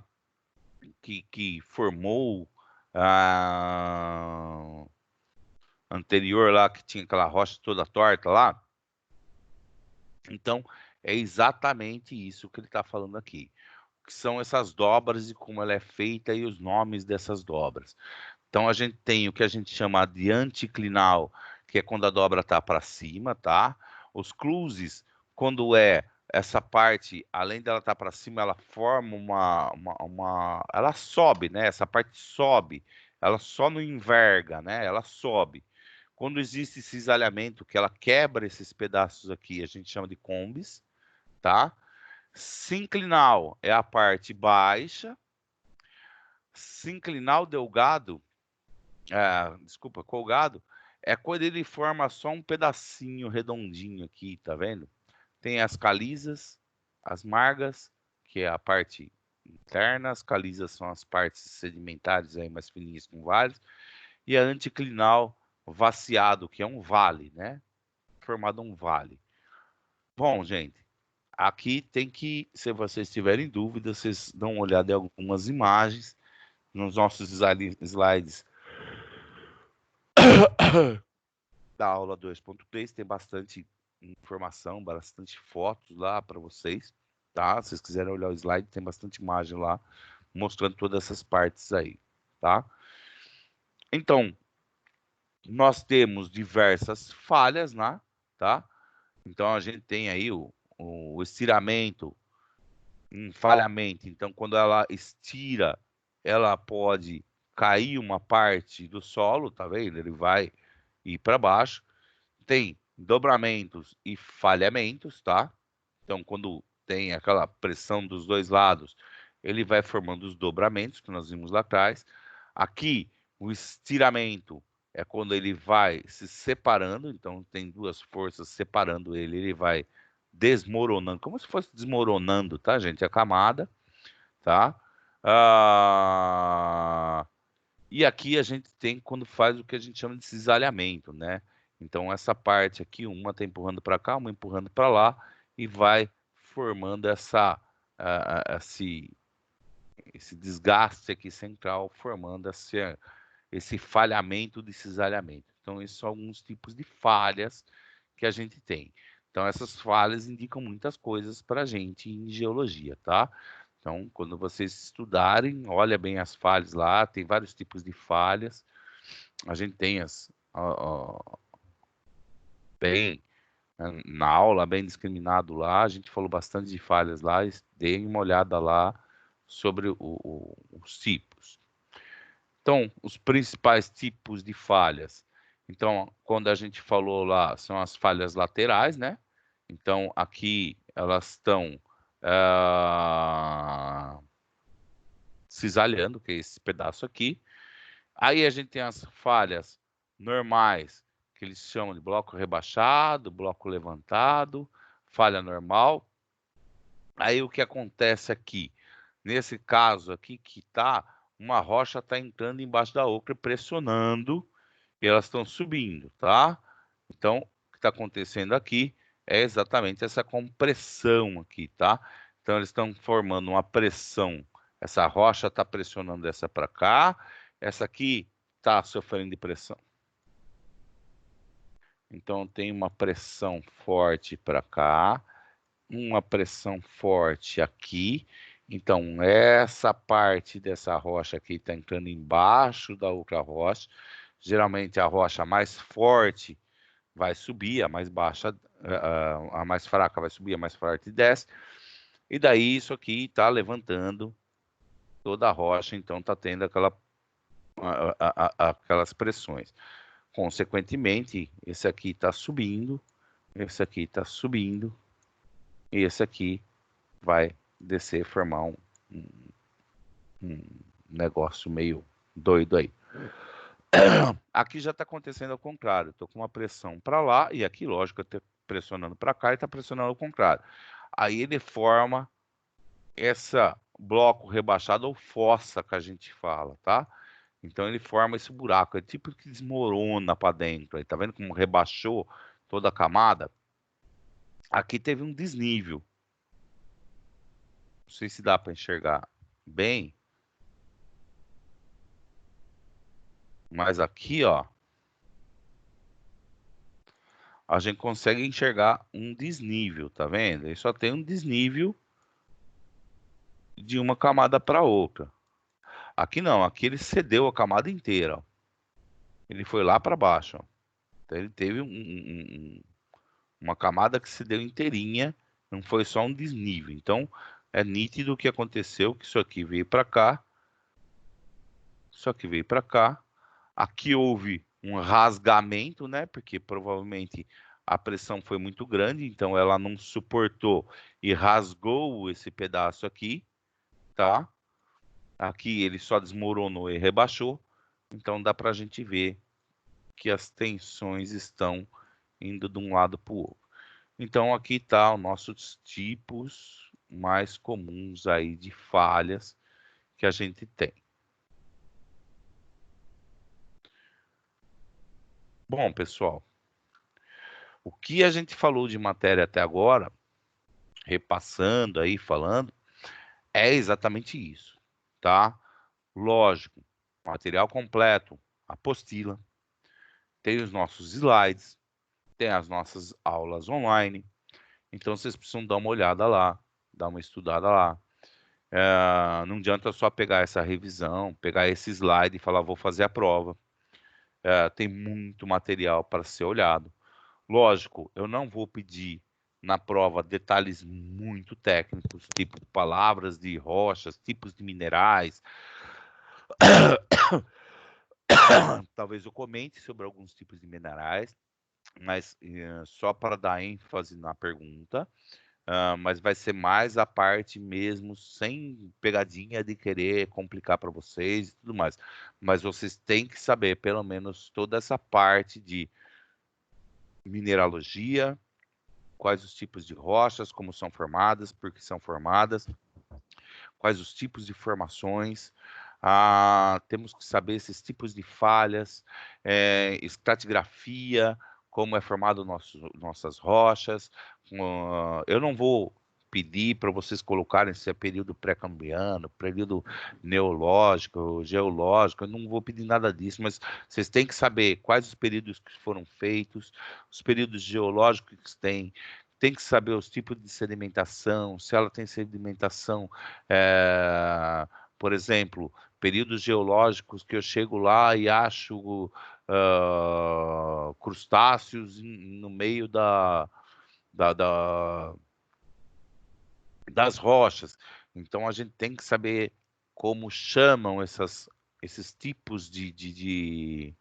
que formou a anterior lá, que tinha aquela rocha toda torta lá? Então, é exatamente isso que ele está falando aqui. Que são essas dobras e como ela é feita e os nomes dessas dobras. Então, a gente tem o que a gente chama de anticlinal, que é quando a dobra está para cima, tá? Os cluses, quando é essa parte, além dela estar para cima, ela forma ela sobe, né? Essa parte sobe, ela só não enverga, né? Ela sobe. Quando existe cisalhamento, que ela quebra esses pedaços aqui, a gente chama de combes, tá? Sinclinal é a parte baixa. Sinclinal delgado, desculpa, colgado, é quando ele forma só um pedacinho redondinho aqui, tá vendo? Tem as calizas, as margas, que é a parte interna, as calizas são as partes sedimentares aí mais fininhas com vales, e a anticlinal vaciado, que é um vale, né? Formado um vale. Bom, gente, aqui tem que, se vocês tiverem dúvidas, vocês dão uma olhada em algumas imagens nos nossos slides da aula 2.3, tem bastante informação, bastante fotos lá para vocês, tá? Se vocês quiserem olhar o slide, tem bastante imagem lá, mostrando todas essas partes aí, tá? Então, nós temos diversas falhas, né? Tá? Então, a gente tem aí o estiramento, um falhamento. Então, quando ela estira, ela pode cair uma parte do solo, tá vendo? Ele vai ir para baixo. Tem dobramentos e falhamentos, tá? Então, quando tem aquela pressão dos dois lados, ele vai formando os dobramentos que nós vimos lá atrás. Aqui, o estiramento é quando ele vai se separando, então tem duas forças separando ele, ele vai desmoronando, como se fosse desmoronando, tá, gente? A camada, tá? E aqui a gente tem quando faz o que a gente chama de cisalhamento, né? Então essa parte aqui, uma está empurrando para cá, uma empurrando para lá e vai formando esse desgaste aqui central, formando esse falhamento de cisalhamento. Então esses são alguns tipos de falhas que a gente tem. Então essas falhas indicam muitas coisas para a gente em geologia, tá? Então, quando vocês estudarem, olha bem as falhas lá, tem vários tipos de falhas. A gente tem bem na aula, bem discriminado lá, a gente falou bastante de falhas lá, deem uma olhada lá sobre os tipos. Então, os principais tipos de falhas. Então, quando a gente falou lá, são as falhas laterais, né? Então, aqui elas estão cisalhando, que é esse pedaço aqui. Aí a gente tem as falhas normais, que eles chamam de bloco rebaixado, bloco levantado, falha normal. Aí o que acontece aqui? Nesse caso aqui, que tá, uma rocha está entrando embaixo da outra, pressionando, e elas estão subindo, tá? Então, o que está acontecendo aqui é exatamente essa compressão aqui, tá? Então, eles estão formando uma pressão. Essa rocha está pressionando essa para cá, essa aqui está sofrendo de pressão. Então, tem uma pressão forte para cá, uma pressão forte aqui. Então, essa parte dessa rocha aqui está entrando embaixo da outra rocha. Geralmente, a rocha mais forte vai subir, a mais baixa, a mais fraca vai subir, a mais forte desce. E daí, isso aqui está levantando toda a rocha, então está tendo aquelas pressões. Consequentemente, esse aqui está subindo, esse aqui está subindo, e esse aqui vai descer, formar um negócio meio doido aí. Aqui já está acontecendo ao contrário. Estou com uma pressão para lá, e aqui, lógico, eu estou pressionando para cá e está pressionando ao contrário. Aí ele forma esse bloco rebaixado ou fossa que a gente fala, tá? Então ele forma esse buraco, é tipo que desmorona para dentro. Aí, tá vendo como rebaixou toda a camada? Aqui teve um desnível. Não sei se dá para enxergar bem. Mas aqui, ó, a gente consegue enxergar um desnível, tá vendo? Ele só tem um desnível de uma camada para outra. Aqui não, aqui ele cedeu a camada inteira, ó. Ele foi lá para baixo, ó. Então ele teve uma camada que se deu inteirinha, não foi só um desnível. Então é nítido o que aconteceu, que isso aqui veio para cá, isso aqui veio para cá. Aqui houve um rasgamento, né? Porque provavelmente a pressão foi muito grande, então ela não suportou e rasgou esse pedaço aqui, tá? Aqui ele só desmoronou e rebaixou, então dá para a gente ver que as tensões estão indo de um lado para o outro. Então aqui tá os nossos tipos mais comuns aí de falhas que a gente tem. Bom, pessoal, o que a gente falou de matéria até agora, repassando aí, falando, é exatamente isso, tá? Lógico, material completo, apostila, tem os nossos slides, tem as nossas aulas online, então vocês precisam dar uma olhada lá, dar uma estudada lá. Não adianta só pegar essa revisão, pegar esse slide e falar, vou fazer a prova. Tem muito material para ser olhado. Lógico, eu não vou pedir na prova detalhes muito técnicos, tipo palavras de rochas, tipos de minerais. Talvez eu comente sobre alguns tipos de minerais, mas só para dar ênfase na pergunta. Mas vai ser mais a parte mesmo, sem pegadinha de querer complicar para vocês e tudo mais. Mas vocês têm que saber, pelo menos, toda essa parte de mineralogia, quais os tipos de rochas, como são formadas, por que são formadas, quais os tipos de formações. Temos que saber esses tipos de falhas, estratigrafia, como é formado nossas rochas. Eu não vou pedir para vocês colocarem se é período pré-cambriano, período neológico, geológico, eu não vou pedir nada disso, mas vocês têm que saber quais os períodos que foram feitos, os períodos geológicos que tem que saber os tipos de sedimentação, se ela tem sedimentação, por exemplo, períodos geológicos que eu chego lá e acho crustáceos no meio das rochas. Então a gente tem que saber como chamam esses tipos de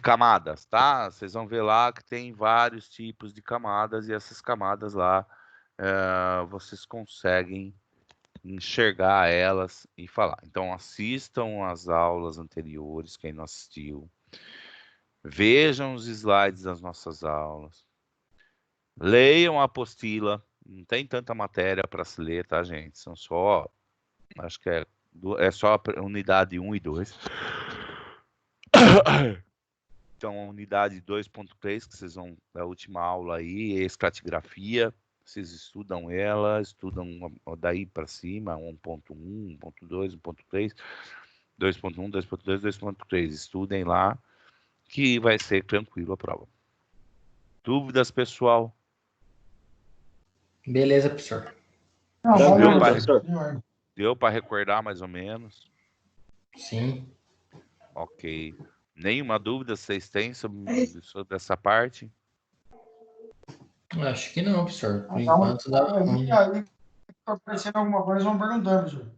camadas, tá? Vocês vão ver lá que tem vários tipos de camadas e essas camadas lá vocês conseguem enxergar elas e falar. Então assistam as aulas anteriores, quem não assistiu. Vejam os slides das nossas aulas. Leiam a apostila. Não tem tanta matéria para se ler, tá, gente? São só, acho que é só a unidade 1 e 2. Então, a unidade 2.3, que vocês vão da última aula aí, é estratigrafia. Vocês estudam ela, estudam daí para cima, 1.1, 1.2, 1.3, 2.1, 2.2, 2.3. Estudem lá, que vai ser tranquilo a prova. Dúvidas, pessoal? Beleza, professor. Não, Tranquilo, vamos lá, professor. Deu para recordar mais ou menos? Sim. Ok. Nenhuma dúvida vocês têm sobre essa parte? Acho que não, professor. Por Dá enquanto dá. aí, aparecendo alguma coisa, vão perguntando, professor.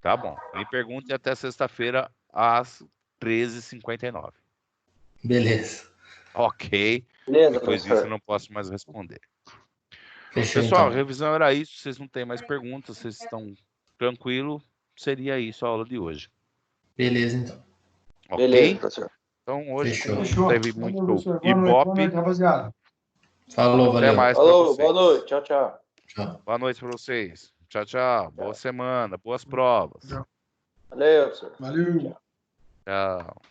Tá bom. Me pergunte até sexta-feira às 13h59. Beleza. Ok. Beleza, Depois disso eu professor. não posso mais responder. Fechou, Pessoal, a então. revisão era isso. Vocês não têm mais perguntas, vocês estão tranquilos. Seria isso a aula de hoje. Beleza, então. Ok? Beleza, professor. Então hoje, Fechou. como não Fechou. teve Valeu, muito professor. Boa Ibope, noite, rapaziada. Falou, até valeu. mais para Falou, vocês. boa noite. Tchau, tchau. Tchau. Boa noite para vocês. Tchau, tchau. Boa semana, boas provas. Tchau. Valeu, professor. Valeu. Tchau. Tchau.